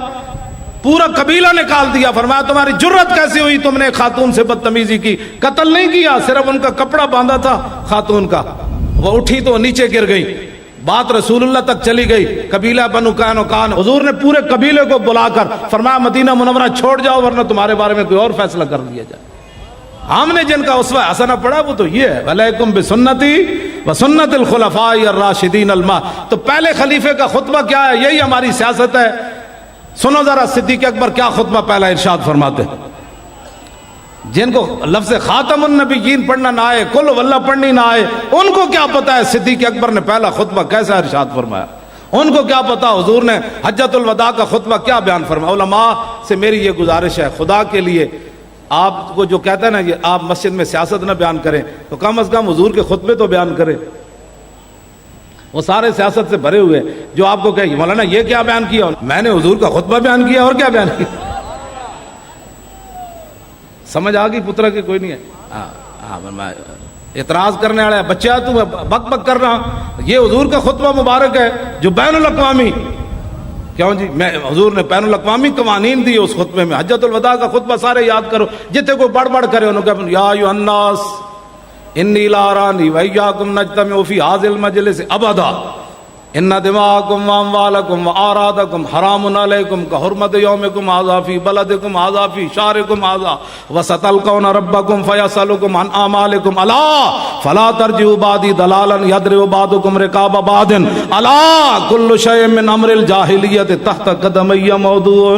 پورا قبیلہ نکال دیا۔ فرمایا تمہاری جرت کیسی ہوئی، تم نے ایک خاتون سے بدتمیزی کی؟ قتل نہیں کیا، صرف ان کا کپڑا باندھا تھا خاتون کا، وہ اٹھی تو نیچے گر گئی، بات رسول اللہ تک چلی گئی۔ قبیلہ بنو قینقاع، حضور نے پورے قبیلے کو بلا کر فرمایا مدینہ منورہ چھوڑ جاؤ ورنہ تمہارے بارے میں کوئی اور فیصلہ کر لیا جائے۔ ہم نے جن کا اسوہ حسنہ پڑھا وہ تو یہ ہے علیکم بسنتی وسنت الخلفاء الراشدین تو پہلے خلیفے کا خطبہ کیا ہے؟ یہی ہماری سیاست ہے۔ سنو ذرا صدیق اکبر کیا خطبہ پہلا ارشاد فرماتے ہیں۔ جن کو لفظ خاتم النبیین پڑھنا نہ آئے، کل واللہ پڑھنی نہ آئے، ان کو کیا پتا ہے صدیق اکبر نے پہلا خطبہ کیسا ارشاد فرمایا؟ ان کو کیا پتا حضور نے حجۃ الوداع کا خطبہ کیا بیان فرمایا؟ علماء سے میری یہ گزارش ہے، خدا کے لیے آپ کو جو کہتا ہے نا کہ آپ مسجد میں سیاست نہ بیان کریں تو کم از کم حضور کے خطبے تو بیان کریں۔ وہ سارے سیاست سے بھرے ہوئے جو آپ کو کہے مولانا یہ کیا بیان کیا؟ میں نے حضور کا خطبہ بیان کیا، اور کیا بیان کیا؟ سمجھ آ گئی پترا کی کوئی نہیں ہے؟ اعتراض کرنے والا ہے بچہ تو بک بک کر رہا، یہ حضور کا خطبہ مبارک ہے جو بین الاقوامی کیوں جی؟ میں حضور نے بین الاقوامی قوانین دی اس خطبے میں، حجۃ الوداع کا خطبہ سارے یاد کرو، جتنے کوئی بڑھ بڑھ کرے انہوں کہ یا ایھا الناس انی لا ارانی وایاکم نجتمع فی ھذا المجلس ابدا ان دماءکم واموالکم واعراضکم حرام علیکم کحرمت یومکم ھذا فی بلدکم ھذا فی شہرکم ھذا وستلقون ربکم فیسألکم عن اعمالکم الا فلا ترجعوا بعدی ضلالا یضرب بعضکم رقاب بعض الا کل شیء من امر الجاہلیت تحت قدمی موضوع۔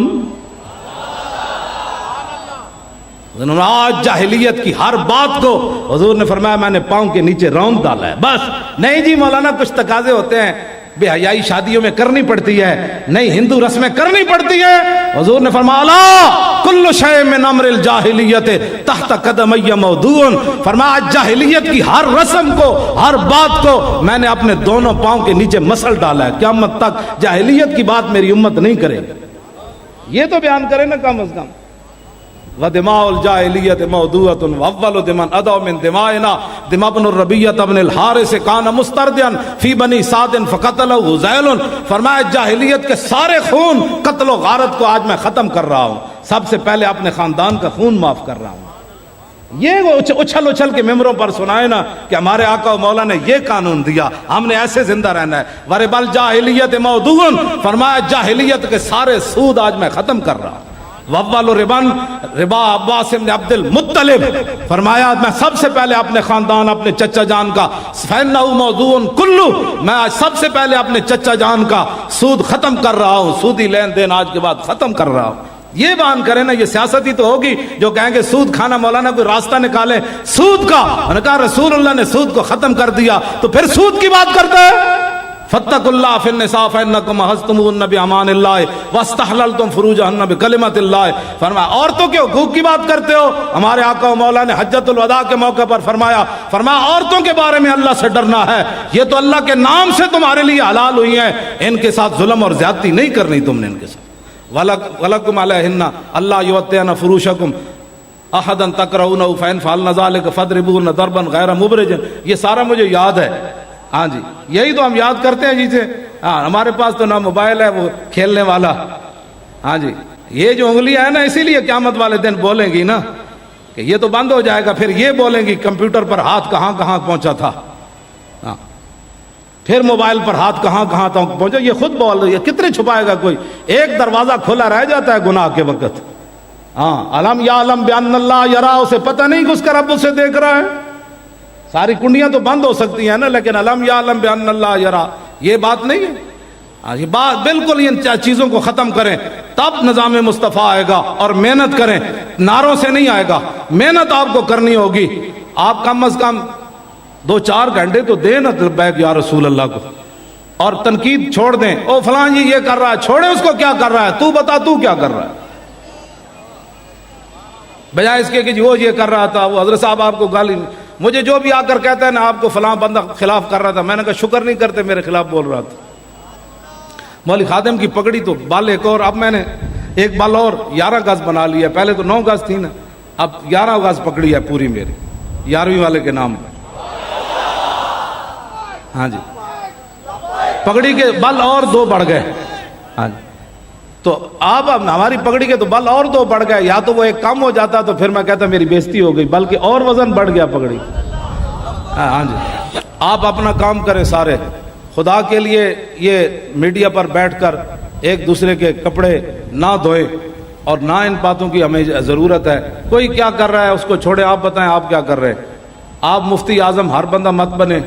آج جاہلیت کی ہر بات کو حضور نے فرمایا میں نے پاؤں کے نیچے روند ڈالا ہے، بس نہیں جی مولانا کچھ تقاضے ہوتے ہیں، بے حیائی شادیوں میں کرنی پڑتی ہے، نہیں ہندو رسمیں کرنی پڑتی ہے، حضور نے فرمایا الا کل شیء من امر الجاہلیت تحت قدمی موضوع، فرمایا جاہلیت کی ہر رسم کو، ہر بات کو میں نے اپنے دونوں پاؤں کے نیچے مسل ڈالا ہے، قیامت تک جاہلیت کی بات میری امت نہیں کرے گی، یہ تو بیان کرے نا کم از کم۔ ودماء الجاہلیت موضوعۃ واول دماء ادع من دمائنا دماء بن الربیعہ بن الحارث کان مستردعا فی بنی سعد فقتلہ ذیل، فرمایا جاہلیت کے سارے خون قتل و غارت کو آج میں ختم کر رہا ہوں، سب سے پہلے اپنے خاندان کا خون معاف کر رہا ہوں۔ یہ وہ اچھل اچھل کے ممبروں پر سنائے نا کہ ہمارے آقا و مولا نے یہ قانون دیا، ہم نے ایسے زندہ رہنا ہے۔ ورب الجاہلیت موضوع، فرمایا جاہلیت کے سارے سود آج میں ختم کر رہا ہوں۔ وَأَوَّلُ ربا عباس بن عبد المطلب، فرمایا میں سب سے پہلے اپنے خاندان اپنے چچا جان کا فَإِنَّهُ مَوْضُوعٌ كُلُّ، میں آج سب سے پہلے اپنے چچا جان کا سود ختم کر رہا ہوں، سودی لین دین آج کے بعد ختم کر رہا ہوں۔ یہ بیان کریں نا، یہ سیاست ہی تو ہوگی جو کہیں گے سود کھانا، مولانا کوئی راستہ نکالے سود کا، انہوں نے کہا رسول اللہ نے سود کو ختم کر دیا تو پھر سود کی بات کرتا ہے۔ فاتقوا اللہ فی النساء فانکم اخذتموهن بامان اللہ واستحللتم فروجهن بکلمۃ اللہ، فرمایا عورتوں کے حقوق کی بات کرتے ہو، ہمارے آقا و مولا نے حجۃ الوداع کے موقع پر فرمایا عورتوں کے بارے میں اللہ سے ڈرنا ہے، یہ تو اللہ کے نام سے تمہارے لیے حلال ہوئی ہیں، ان کے ساتھ ظلم اور زیادتی نہیں کرنی تم نے ان کے ساتھ۔ وَلَكُمْ عَلَيْهِنَّ أَلَّا يُوَطِّئْنَ فُرُوشَكُمْ أَحَدًا تَكْرَهُونَهُ فَإِنْ فَعَلْنَ ذَلِكَ فَاضْرِبُوهُنَّ ضَرْبًا غَيْرَ مُبْرِجٍ، یہ سارا مجھے یاد ہے، ہاں جی یہی تو ہم یاد کرتے ہیں جی سے، ہاں ہمارے پاس تو نہ موبائل ہے وہ کھیلنے والا، ہاں جی یہ جو انگلیاں ہیں نا اسی لیے قیامت والے دن بولیں گی نا کہ یہ تو بند ہو جائے گا، پھر یہ بولیں گی کمپیوٹر پر ہاتھ کہاں کہاں پہنچا تھا، ہاں پھر موبائل پر ہاتھ کہاں کہاں تک پہنچا، یہ خود بول رہی ہے، کتنے چھپائے گا کوئی، ایک دروازہ کھلا رہ جاتا ہے گناہ کے وقت، ہاں علم یعلم بان اللہ یرا، اسے پتہ نہیں کہ اس کا رب اسے دیکھ رہا ہے، ساری کنڈیاں تو بند ہو سکتی ہیں نا لیکن علم یعلم بان اللہ یرا یہ بات نہیں ہے، یہ بات بالکل ان چیزوں کو ختم کریں تب نظام مصطفیٰ آئے گا، اور محنت کریں، نعروں سے نہیں آئے گا، محنت آپ کو کرنی ہوگی، آپ کم از کم 2-4 گھنٹے تو دیں نا لبیک یا رسول اللہ کو، اور تنقید چھوڑ دیں، او فلاں جی یہ کر رہا ہے، چھوڑیں اس کو کیا کر رہا ہے، تو بتا تو کیا کر رہا ہے، بجائے اس کے کہ وہ یہ کر رہا تھا، وہ حضرت صاحب آپ کو گالی، مجھے جو بھی آ کر کہتا ہے نا آپ کو فلاں بندہ خلاف کر رہا تھا، میں نے کہا شکر نہیں کرتے میرے خلاف بول رہا تھا، مولوی خادم کی پگڑی تو بال ایک اور، اب میں نے ایک بال اور 11 گز بنا لیا، پہلے تو 9 گز تھی نا، اب 11 گز پکڑی ہے پوری میری 11ویں والے کے نام پر، ہاں جی پگڑی کے بل اور 2 بڑھ گئے، ہاں جی تو اب ہماری پگڑی کے تو بل اور 2 بڑھ گئے، یا تو وہ ایک کم ہو جاتا تو پھر میں کہتا میری بےزتی ہو گئی، بلکہ اور وزن بڑھ گیا پگڑی، ہاں جی آپ اپنا کام کریں سارے، خدا کے لیے یہ میڈیا پر بیٹھ کر ایک دوسرے کے کپڑے نہ دھوئیں، اور نہ ان باتوں کی ہمیں ضرورت ہے، کوئی کیا کر رہا ہے اس کو چھوڑیں، آپ بتائیں آپ کیا کر رہے ہیں، آپ مفتی اعظم ہر بندہ مت بنے،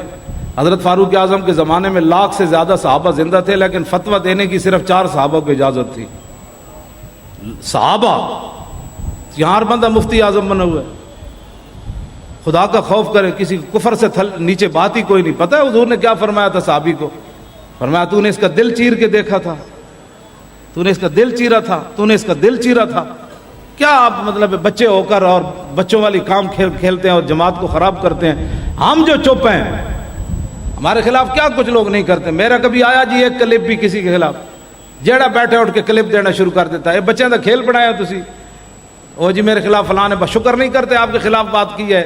حضرت فاروق اعظم کے زمانے میں 1,00,000 سے زیادہ صحابہ زندہ تھے لیکن فتویٰ دینے کی صرف 4 صحابہ کو اجازت تھی، صحابہ، یہاں ہر بندہ مفتی اعظم بنا ہوا ہے، خدا کا خوف کرے، کسی کفر سے نیچے بات ہی کوئی نہیں، پتہ ہے حضور نے کیا فرمایا تھا صحابی کو، فرمایا تو نے اس کا دل چیر کے دیکھا تھا، تو نے اس کا دل چیرا تھا، تو نے اس کا دل چیرا تھا، کیا آپ مطلب بچے ہو کر اور بچوں والی کام کھیلتے ہیں اور جماعت کو خراب کرتے ہیں، ہم جو چپ ہیں ہمارے خلاف کیا کچھ لوگ نہیں کرتے، میرا کبھی آیا جی ایک کلپ بھی کسی کے خلاف، جیڑا بیٹھے اٹھ کے کلپ دینا شروع کر دیتا ہے، بچوں کا کھیل بنایا تسی، او جی میرے خلاف فلاں نے، شکر نہیں کرتے آپ کے خلاف بات کی ہے،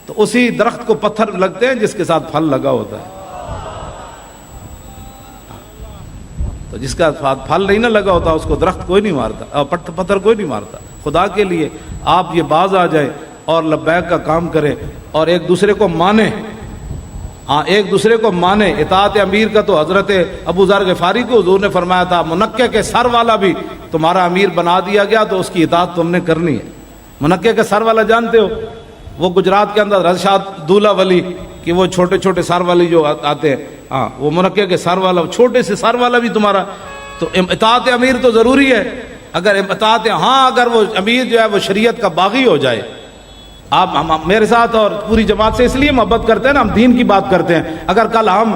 تو اسی درخت کو پتھر لگتے ہیں جس کے ساتھ پھل لگا ہوتا ہے، تو جس کا پھل نہیں نہ لگا ہوتا اس کو درخت کوئی نہیں مارتا، پتھر کوئی نہیں مارتا۔ خدا کے لیے آپ یہ باز آ جائیں اور لبیک کا کام کریں اور ایک دوسرے کو مانیں، ہاں ایک دوسرے کو مانے۔ اطاعت امیر کا تو حضرت ابو ذر غفاری کو حضور نے فرمایا تھا منقع کے سر والا بھی تمہارا امیر بنا دیا گیا تو اس کی اطاعت تم نے کرنی ہے۔ منقع کے سر والا جانتے ہو، وہ گجرات کے اندر رشاد دولہ ولی کہ وہ چھوٹے چھوٹے سر والی جو آتے ہیں، ہاں وہ منقع کے سر والا، چھوٹے سے سر والا بھی تمہارا، تو اطاعت امیر تو ضروری ہے۔ اگر اطاعت، ہاں اگر وہ امیر جو ہے وہ شریعت کا باغی ہو جائے، آپ میرے ساتھ اور پوری جماعت سے اس لیے محبت کرتے ہیں نا، ہم دین کی بات کرتے ہیں۔ اگر کل ہم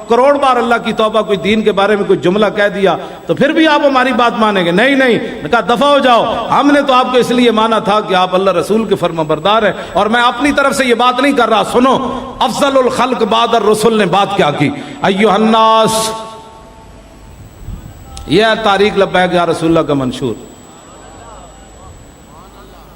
کروڑ بار اللہ کی توبہ کوئی دین کے بارے میں کوئی جملہ کہہ دیا تو پھر بھی آپ ہماری بات مانیں گے؟ نہیں نہیں، نے کہا دفع ہو جاؤ، ہم نے تو آپ کو اس لیے مانا تھا کہ آپ اللہ رسول کے فرما بردار ہیں، اور میں اپنی طرف سے یہ بات نہیں کر رہا۔ سنو افضل الخلق بعد الرسل نے بات کیا کی، ایھا الناس، یہ ہے تاریخ لبیک یا رسول اللہ کا منشور۔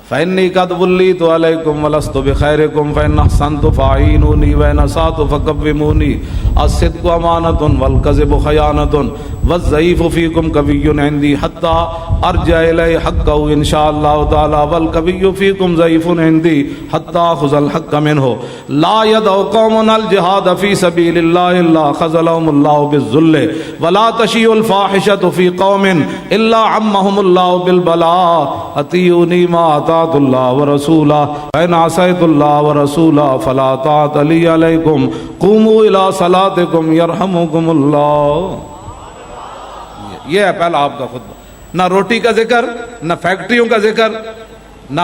فإني قد وليت عليكم ولست بخيركم فإن أحسنت فأعينوني وإن أسأت فكرموني الصدق أمانة والكذب خيانة والضعيف فيكم قوي عندي حتى أرجع إليه حقه إن شاء الله تعالى والقوي فيكم ضعيف عندي حتى أخذ الحق منه لا يدع قوم الجهاد في سبيل الله إلا خذلهم الله بالذل ولا تشيع الفاحشة في قوم إلا عمهم الله بالبلاء أطيعوني ما أطعت الله ورسوله فإن عصيت الله ورسوله فلا طاعة لي عليكم قوموا إلى صلاتكم يرحمكم الله۔ یہ ہے پہلا آپ کا خطبہ، نہ روٹی کا ذکر، نہ فیکٹریوں کا ذکر، نہ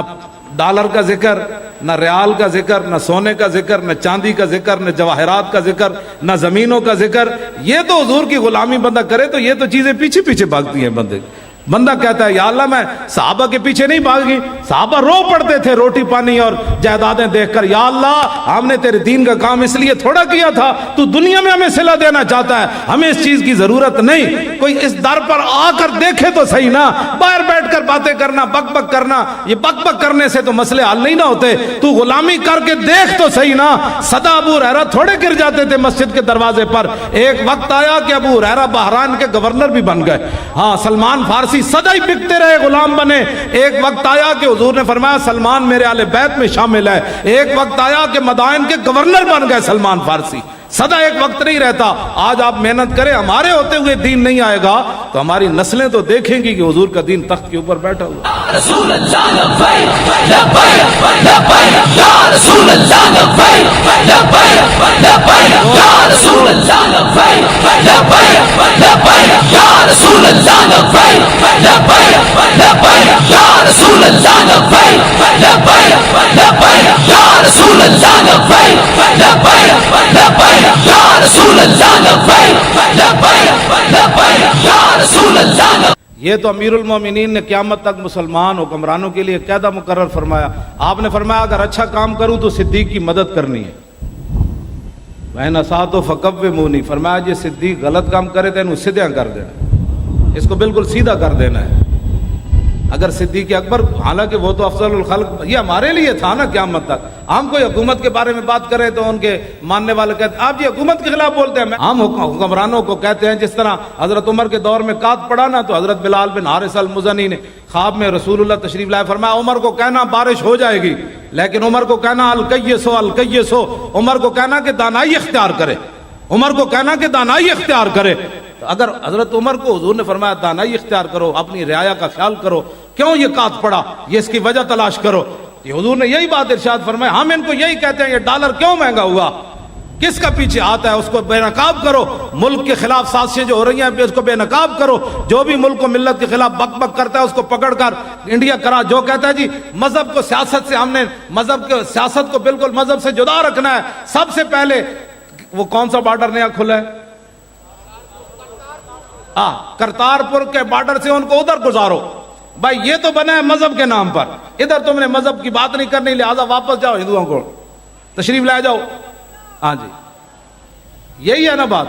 ڈالر کا ذکر، نہ ریال کا ذکر، نہ سونے کا ذکر، نہ چاندی کا ذکر، نہ جواہرات کا ذکر، نہ زمینوں کا ذکر۔ یہ تو حضور کی غلامی بندہ کرے تو یہ تو چیزیں پیچھے پیچھے بھاگتی ہیں بندے۔ بندہ کہتا ہے یا اللہ میں صحابہ کے پیچھے نہیں بھاگی، صحابہ رو پڑتے تھے روٹی پانی اور جائیدادیں دیکھ کر، یا اللہ ہم نے تیرے دین کا کام اس لیے تھوڑا کیا تھا، تو دنیا میں ہمیں صلہ دینا چاہتا ہے، ہمیں اس چیز کی ضرورت نہیں۔ کوئی اس در پر آ کر دیکھے تو صحیح نا، باہر بیٹھ کر باتیں کرنا، بک بک کرنا، یہ بک بک کرنے سے تو مسئلے حل نہیں نہ ہوتے۔ تو غلامی کر کے دیکھ تو صحیح نا۔ صدا ابو ہریرہ تھوڑے گر جاتے تھے مسجد کے دروازے پر، ایک وقت آیا کہ ابو ہریرہ بحران کے گورنر بھی بن گئے، ہاں سلمان فارسی سدا ہی بکتے رہے، غلام بنے۔ ایک وقت آیا کہ حضور نے فرمایا سلمان میرے اہل بیت میں شامل ہے۔ ایک وقت آیا کہ مدائن کے گورنر بن گئے سلمان فارسی۔ سدا ایک وقت نہیں رہتا۔ آج آپ محنت کریں، ہمارے ہوتے ہوئے دین نہیں آئے گا تو ہماری نسلیں تو دیکھیں گی کہ حضور کا دین تخت کے اوپر بیٹھا ہوا۔ رسول اللہ لبیک لبیک لبیک یا رسول اللہ لبیک لبیک لبیک یا رسول اللہ لبیک لبیک لبیک یا رسول اللہ لبیک لبیک لبیک یا رسول اللہ لبیک لبیک لبیک یا رسول اللہ لبیک لبیک لبیک یا رسول اللہ لبیک لبیک لبیک یا رسول اللہ لبیک۔ یہ تو امیر المومنین نے قیامت تک مسلمان حکمرانوں کے لیے قاعدہ مقرر فرمایا۔ آپ نے فرمایا اگر اچھا کام کروں تو صدیق کی مدد کرنی ہے، وَإِنْ أَسَأْتُ فَكَوِّمُونِي، فرمایا جی صدیق غلط کام کرے تو انہوں سیدھا کر دینا، اس کو بالکل سیدھا کر دینا ہے۔ اگر صدیق اکبر، حالانکہ وہ تو افضل الخلق، یہ ہمارے لیے تھا نا قیامت تک۔ ہم کوئی حکومت کے بارے میں بات کریں تو ان کے ماننے والے کہتے ہیں آپ جی حکومت کے خلاف بولتے ہیں۔ ہم حکمرانوں کو کہتے ہیں، جس طرح حضرت عمر کے دور میں قحط پڑا نا تو حضرت بلال بن حارث المزنی نے خواب میں رسول اللہ تشریف لائے، فرمایا عمر کو کہنا بارش ہو جائے گی، لیکن عمر کو کہنا الکیسو الکیسو، عمر کو کہنا کہ دانائی اختیار کرے، عمر کو کہنا کہ دانائی اختیار کرے۔ اگر حضرت عمر کو حضور نے فرمایا دانائی اختیار کرو، اپنی رعایا کا خیال کرو، کیوں یہ قحط پڑا، یہ اس کی وجہ تلاش کرو، یہ حضور نے یہی بات ارشاد فرمایا۔ ہم ان کو یہی کہتے ہیں یہ ڈالر کیوں مہنگا ہوا، کس کا پیچھے آتا ہے، اس کو بے نقاب کرو۔ ملک کے خلاف سازشیں جو ہو رہی ہیں اس کو بے نقاب کرو۔ جو بھی ملک و ملت کے خلاف بک بک کرتا ہے اس کو پکڑ کر انڈیا کرا۔ جو کہتا ہے جی مذہب کو سیاست سے، ہم نے مذہب کے سیاست کو بالکل مذہب سے جدا رکھنا ہے، سب سے پہلے وہ کون سا بارڈر نیا کھلا ہے، کرتارپور کے بارڈر سے ان کو ادھر گزارو۔ بھائی یہ تو بنا ہے مذہب کے نام پر، ادھر تم نے مذہب کی بات نہیں کرنی، لہذا واپس جاؤ، ہندوؤں کو تشریف لے جاؤ۔ ہاں جی یہی ہے نا بات،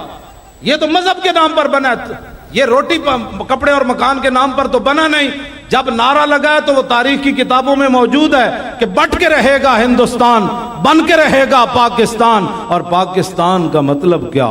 یہ تو مذہب کے نام پر بنا ہے، یہ روٹی کپڑے اور مکان کے نام پر تو بنا نہیں۔ جب نعرہ لگا ہے تو وہ تاریخ کی کتابوں میں موجود ہے کہ بٹ کے رہے گا ہندوستان، بن کے رہے گا پاکستان، اور پاکستان کا مطلب کیا،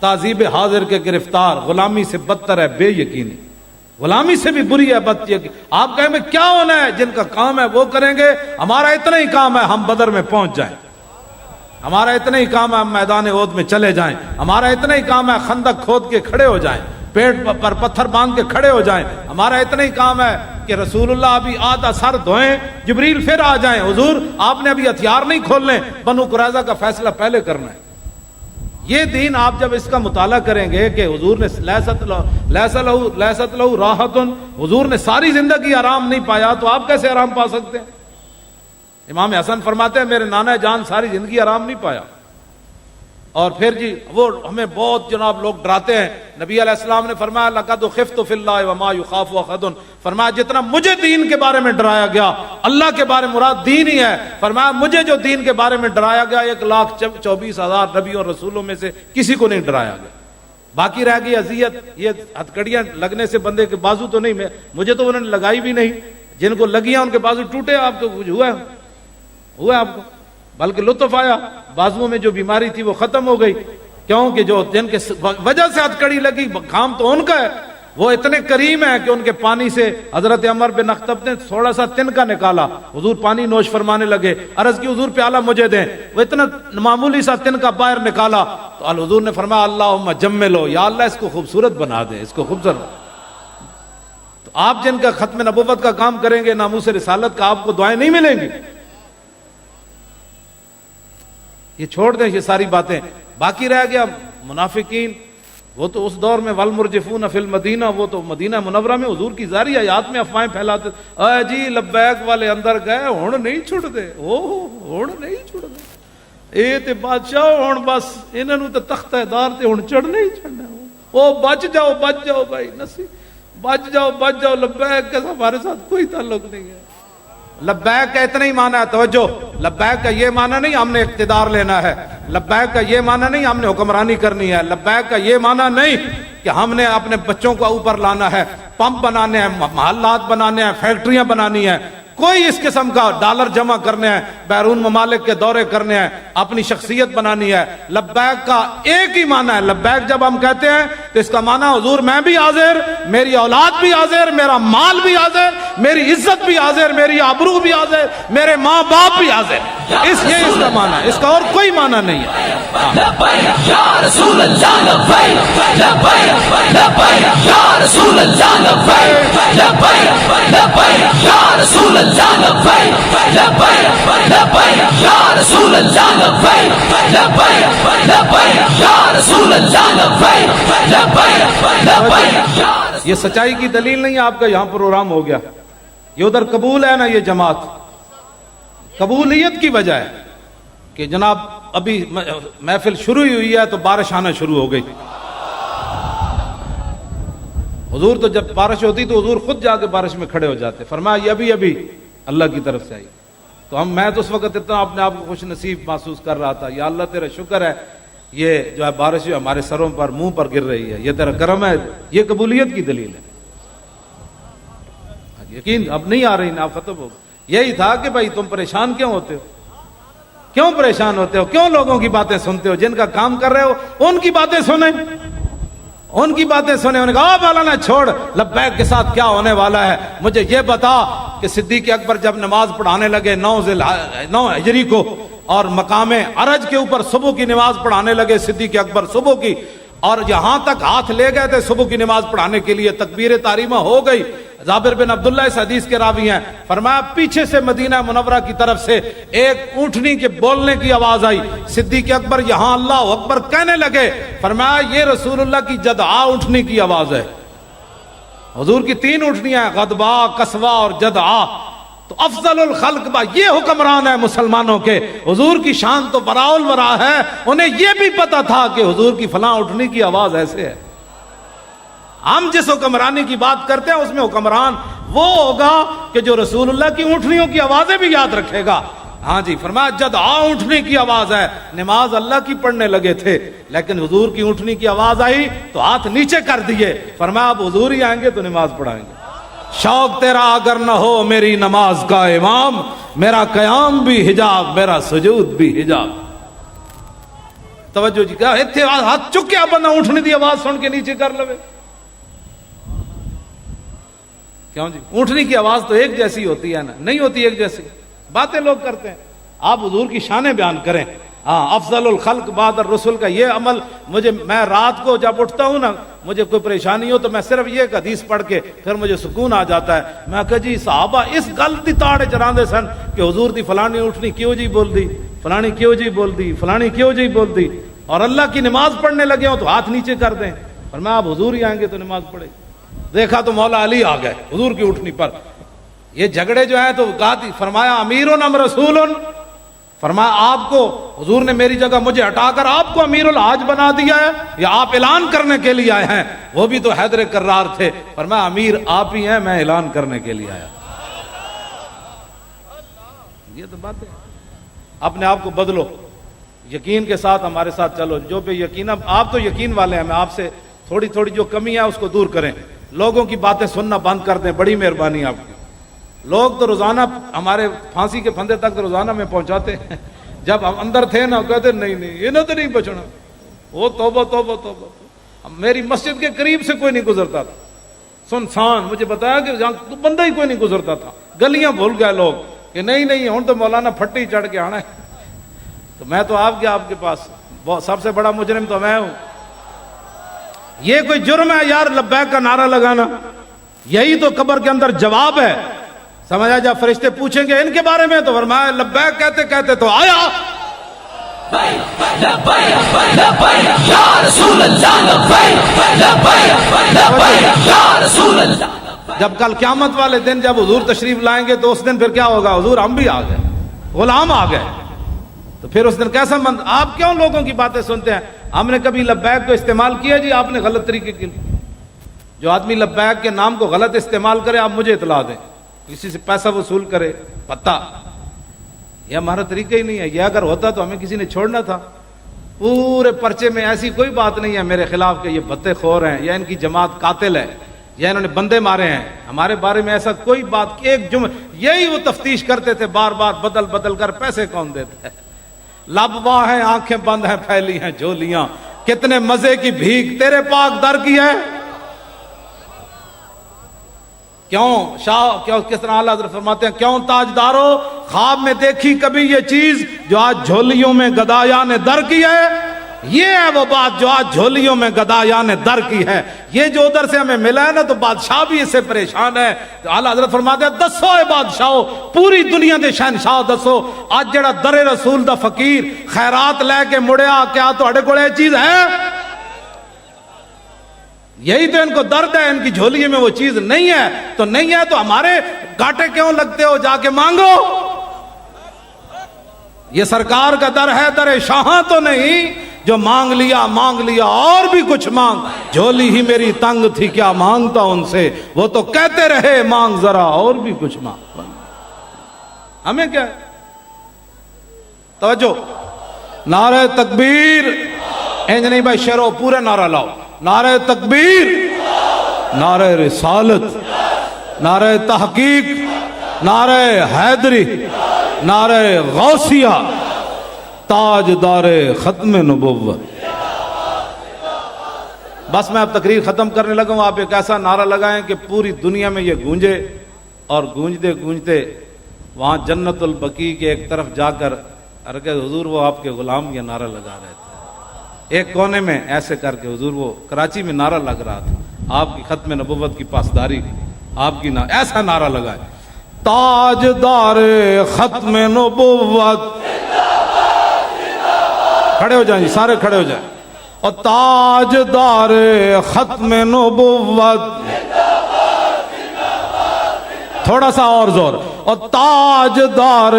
تعذیب حاضر کے گرفتار، غلامی سے بدتر ہے بے یقینی، غلامی سے بھی بری ہے بد یقینی۔ آپ کہیں میں کیا ہونا ہے، جن کا کام ہے وہ کریں گے، ہمارا اتنا ہی کام ہے ہم بدر میں پہنچ جائیں، ہمارا اتنا ہی کام ہے ہم میدان احد میں چلے جائیں، ہمارا اتنا ہی کام ہے خندق کھود کے کھڑے ہو جائیں، پیٹ پر پتھر باندھ کے کھڑے ہو جائیں، ہمارا اتنا ہی کام ہے کہ رسول اللہ ابھی آدھا سر دھوئیں جبریل پھر آ جائیں، حضور آپ نے ابھی ہتھیار نہیں کھولنے، بنو قریظہ کا فیصلہ پہلے کرنا ہے۔ یہ دین آپ جب اس کا مطالعہ کریں گے کہ حضور نے لیست لہو راحت، حضور نے ساری زندگی آرام نہیں پایا تو آپ کیسے آرام پا سکتے ہیں؟ امام حسن فرماتے ہیں میرے نانا جان ساری زندگی آرام نہیں پایا، اور پھر جی وہ ہمیں بہت جناب لوگ ڈراتے ہیں، نبی علیہ السلام نے فرمایا لقد خفت فی اللہ وما یخاف احد، فرمایا جتنا مجھے دین کے بارے میں ڈرایا گیا، اللہ کے بارے میں مراد دین ہی ہے، فرمایا مجھے جو دین کے بارے میں ڈرایا گیا 1,24,000 نبیوں اور رسولوں میں سے کسی کو نہیں ڈرایا گیا، باقی رہ گئی اذیت، یہ ہتھکڑیاں لگنے سے بندے کے بازو تو نہیں، مجھے تو انہوں نے لگائی بھی نہیں، جن کو لگیاں ان کے بازو ٹوٹے، آپ کو کچھ ہوا آپ کو، بلکہ لطف آیا، بازوؤں میں جو بیماری تھی وہ ختم ہو گئی، کیونکہ جو جن کے وجہ سے ہتھکڑی لگی کام تو ان کا ہے، وہ اتنے کریم ہیں کہ ان کے پانی سے حضرت عمر بن اخطب نے تھوڑا سا تنکا نکالا، حضور پانی نوش فرمانے لگے، عرض کی حضور پیالہ مجھے دیں، وہ اتنا معمولی سا تنکا باہر نکالا تو حضور نے فرمایا اللہم جملو، یا اللہ اس کو خوبصورت بنا دے، اس کو خوبصورت۔ تو آپ جن کا ختم نبوت کا کام کریں گے، ناموس رسالت کا، آپ کو دعائیں نہیں ملیں گی۔ یہ چھوڑ دیں یہ ساری باتیں، باقی رہ گیا منافقین، وہ تو اس دور میں والمرجفون فی المدینہ، وہ تو مدینہ منورہ میں حضور کی ظاہری حیات میں افواہیں پھیلاتے، اے جی لبیک والے اندر گئے ہن نہیں چھڑ دے، ہن نہیں چھڑ دے، اے تے بادشاہ ہن بس انہاں نوں تے تختہ دار تے ہن چڑھنا ہی چڑھنا، او بچ جاؤ بھائی نصیب، بچ جاؤ، لبیک کا ہمارے ساتھ کوئی تعلق نہیں ہے۔ لبیک کا اتنا ہی معنی ہے، توجہ، لبیک کا یہ معنی نہیں ہم نے اقتدار لینا ہے، لبیک کا یہ معنی نہیں ہم نے حکمرانی کرنی ہے، لبیک کا یہ معنی نہیں کہ ہم نے اپنے بچوں کو اوپر لانا ہے، پمپ بنانے ہیں، محلات بنانے ہیں، فیکٹریاں بنانی ہیں، کوئی اس قسم کا ڈالر جمع کرنے ہیں، بیرون ممالک کے دورے کرنے ہیں، اپنی شخصیت بنانی ہے۔ لبیک کا ایک ہی معنی ہے، لبیک جب ہم کہتے ہیں تو اس کا معنی حضور میں بھی حاضر، میری اولاد بھی حاضر، میرا مال بھی حاضر، میری عزت بھی حاضر، میری آبرو بھی حاضر، میرے ماں باپ بھی حاضر، یہ اس کا معنی ہے، اس کا اور کوئی معنی نہیں ہے۔ لبیک یا رسول اللہ لبیک، لبیک لبیک یا رسول اللہ لبیک، لبیک لبیک یا رسول اللہ لبیک، لبیک لبیک یا رسول اللہ لبیک، لبیک لبیک یا رسول اللہ لبیک، لبیک لبیک یا رسول۔ یہ سچائی کی دلیل نہیں ہے آپ کا یہاں پروگرام ہو گیا، یہ ادھر قبول ہے نا، یہ جماعت قبولیت کی وجہ ہے کہ جناب ابھی محفل شروع ہی ہوئی ہے تو بارش آنا شروع ہو گئی۔ حضور تو جب بارش ہوتی تو حضور خود جا کے بارش میں کھڑے ہو جاتے، فرمایا یہ ابھی اللہ کی طرف سے آئی۔ تو میں تو اس وقت اتنا اپنے آپ کو خوش نصیب محسوس کر رہا تھا، یا اللہ تیرا شکر ہے، یہ جو ہے بارش ہمارے سروں پر منہ پر گر رہی ہے، یہ تیرا کرم ہے، یہ قبولیت کی دلیل ہے۔ یقین اب نہیں آ رہی نا، اب ختم ہو گئی۔ یہی تھا کہ بھائی تم پریشان کیوں ہوتے ہو، کیوں پریشان ہوتے ہو، کیوں لوگوں کی باتیں سنتے ہو، جن کا کام کر رہے ہو ان کی باتیں سنیں، ان کی باتیں سنیں۔ انہوں نے کہا مولانا چھوڑ، لبیک کے ساتھ کیا ہونے والا ہے، مجھے یہ بتا کہ صدیق اکبر جب نماز پڑھانے لگے 9 ہجری کو، اور مقام عرج کے اوپر صبح کی نماز پڑھانے لگے صدیق اکبر صبح کی، اور یہاں تک ہاتھ لے گئے تھے صبح کی نماز پڑھانے کے لیے، تکبیر تحریمہ ہو گئی۔ جابر بن عبداللہ اس حدیث کے راوی ہیں، فرمایا پیچھے سے مدینہ منورہ کی طرف سے ایک اونٹنی کے بولنے کی آواز آئی، صدیق اکبر یہاں اللہ اکبر کہنے لگے، فرمایا یہ رسول اللہ کی جدعا اونٹنی کی آواز ہے۔ حضور کی 3 اونٹنیاں ہیں، غدبا، قصوا اور جدعا، تو افضل الخلق با یہ حکمران ہے مسلمانوں کے، حضور کی شان تو براء الورا ہے، انہیں یہ بھی پتا تھا کہ حضور کی فلاں اونٹنی کی آواز ایسے ہے۔ ہم جس حکمرانی کی بات کرتے ہیں اس میں حکمران وہ ہوگا کہ جو رسول اللہ کی اونٹنیوں کی آوازیں بھی یاد رکھے گا۔ ہاں جی، فرمایا جدعا اونٹنی کی آواز ہے، نماز اللہ کی پڑھنے لگے تھے لیکن حضور کی اونٹنی کی آواز آئی تو ہاتھ نیچے کر دیے، فرمایا اب حضور ہی آئیں گے تو نماز پڑھائیں گے۔ شوق تیرا اگر نہ ہو میری نماز کا امام، میرا قیام بھی حجاب، میرا سجود بھی حجاب۔ توجہ جی کیا اتنے ہاتھ چکیا بندہ اونٹنی دی آواز سن کے نیچے کر لوے. کیوں جی اونٹنی کی آواز تو ایک جیسی ہوتی ہے نا, نہیں ہوتی ایک جیسی, باتیں لوگ کرتے ہیں. آپ حضور کی شانیں بیان کریں. ہاں افضل الخلق بعد الرسل کا یہ عمل مجھے, میں رات کو جب اٹھتا ہوں نا مجھے کوئی پریشانی ہو تو میں صرف یہ حدیث پڑھ کے پھر مجھے سکون آ جاتا ہے. میں کہا جی صحابہ اس غلطی تاڑے چراندے سن کہ حضور دی فلانی اٹھنی کیوں جی بول دی, فلانی کیوں جی بول دی, فلانی کیوں جی بول دی, اور اللہ کی نماز پڑھنے لگے ہوں تو ہاتھ نیچے کر دیں. اور میں آپ حضور ہی آئیں گے تو نماز پڑھے. دیکھا تو مولا علی آ گئے حضور کی اٹھنی پر. یہ جھگڑے جو ہیں تو فرمایا امیرن ام رسولن, فرمایا آپ کو حضور نے میری جگہ مجھے ہٹا کر آپ کو امیر الحاج بنا دیا ہے یا آپ اعلان کرنے کے لیے آئے ہیں؟ وہ بھی تو حیدر کرار تھے. فرمایا امیر آپ ہی ہیں, میں اعلان کرنے کے لیے آیا. یہ تو بات ہے. اپنے آپ کو بدلو, یقین کے ساتھ ہمارے ساتھ چلو. جو بے یقین, آپ تو یقین والے ہیں, میں آپ سے تھوڑی تھوڑی جو کمی ہے اس کو دور کریں. لوگوں کی باتیں سننا بند کر دیں, بڑی مہربانی آپ کی. لوگ تو روزانہ ہمارے پھانسی کے پھندے تک تو روزانہ میں پہنچاتے ہیں. جب ہم اندر تھے نا کہتے نہیں انہیں تو نہیں بچنا. وہ توبہ توبہ توبہ. میری مسجد کے قریب سے کوئی نہیں گزرتا تھا, سنسان. مجھے بتایا کہ جہاں بندہ ہی کوئی نہیں گزرتا تھا. گلیاں بھول گئے لوگ کہ نہیں ہوں تو مولانا پھٹی چڑھ کے آنا ہے. تو میں تو آپ کے پاس سب سے بڑا مجرم تو میں ہوں. یہ کوئی جرم ہے یار لبیک کا نعرہ لگانا؟ یہی تو قبر کے اندر جواب ہے. سمجھا, جب فرشتے پوچھیں گے ان کے بارے میں تو فرمایا لبیک کہتے کہتے تو آیا. جب کل قیامت والے دن جب حضور تشریف لائیں گے تو اس دن پھر کیا ہوگا؟ حضور ہم بھی آ گئے, غلام آ گئے. تو پھر اس دن کیسا مند. آپ کیوں لوگوں کی باتیں سنتے ہیں؟ ہم نے کبھی لبیک کو استعمال کیا جی آپ نے غلط طریقے کے لیے؟ جو آدمی لبیک کے نام کو غلط استعمال کرے آپ مجھے اطلاع دیں, کسی سے پیسہ وصول کرے, پتہ. یہ ہمارا طریقہ ہی نہیں ہے. یہ اگر ہوتا تو ہمیں کسی نے چھوڑنا تھا. پورے پرچے میں ایسی کوئی بات نہیں ہے میرے خلاف کہ یہ بھتے خور ہیں یا ان کی جماعت قاتل ہے یا انہوں نے بندے مارے ہیں. ہمارے بارے میں ایسا کوئی بات, ایک یہی وہ تفتیش کرتے تھے بار بار بدل بدل کر. پیسے کون دیتا ہے؟ لب واہ ہیں, آنکھیں بند ہیں, پھیلی ہیں جھولیاں. کتنے مزے کی بھیک تیرے پاک در کی ہے. کیوں شاہ, کیوں کس طرح اعلیٰ حضرت فرماتے ہیں, کیوں تاجدارو خواب میں دیکھی کبھی یہ چیز جو آج جھولیوں میں گدایا نے در کی ہے؟ یہ ہے وہ بات جو آج جھولیوں میں گدایا نے در کی ہے. یہ جو ادھر سے ہمیں ملا ہے نا تو بادشاہ بھی اس سے پریشان ہے. تو اعلیٰ حضرت فرماتے ہیں دسو اے بادشاہو, پوری دنیا دے شہنشاہ دسو, آج جڑا در رسول دا فقیر خیرات لے کے مڑیا, کیا تہاڈے کول یہ چیز ہے؟ یہی تو ان کو درد ہے, ان کی جھولی میں وہ چیز نہیں ہے. تو نہیں ہے تو ہمارے گاٹے کیوں لگتے ہو؟ جا کے مانگو. یہ سرکار کا در ہے, در شاہاں تو نہیں جو مانگ لیا اور بھی کچھ مانگ. جھولی ہی میری تنگ تھی کیا مانگتا ان سے, وہ تو کہتے رہے مانگ ذرا اور بھی کچھ مانگ. ہمیں کیا ہے؟ توجہ, نعرہ تکبیر. انج نہیں بھائی شیرو, پورے نعرہ لاؤ. نعرہ تکبیر, نعرہ رسالت, نعرہ تحقیق, نعرہ حیدری, نعرہ غوثیہ, تاجدار ختم نبوت. بس میں اب تقریر ختم کرنے لگا ہوں. آپ ایک ایسا نعرہ لگائیں کہ پوری دنیا میں یہ گونجے, اور گونجتے گونجتے وہاں جنت البقیع کے ایک طرف جا کر ارکے حضور وہ آپ کے غلام یہ نعرہ لگا رہے تھے. ایک کونے میں ایسے کر کے حضور وہ کراچی میں نعرہ لگ رہا تھا آپ کی ختم نبوت کی پاسداری, آپ کی ایسا نعرہ لگائے, تاجدار ختم نبوت. کھڑے ہو جائیں جی, سارے کھڑے ہو جائیں. اور تاجدار ختم نبوت, تھوڑا سا اور زور. اور تاجدار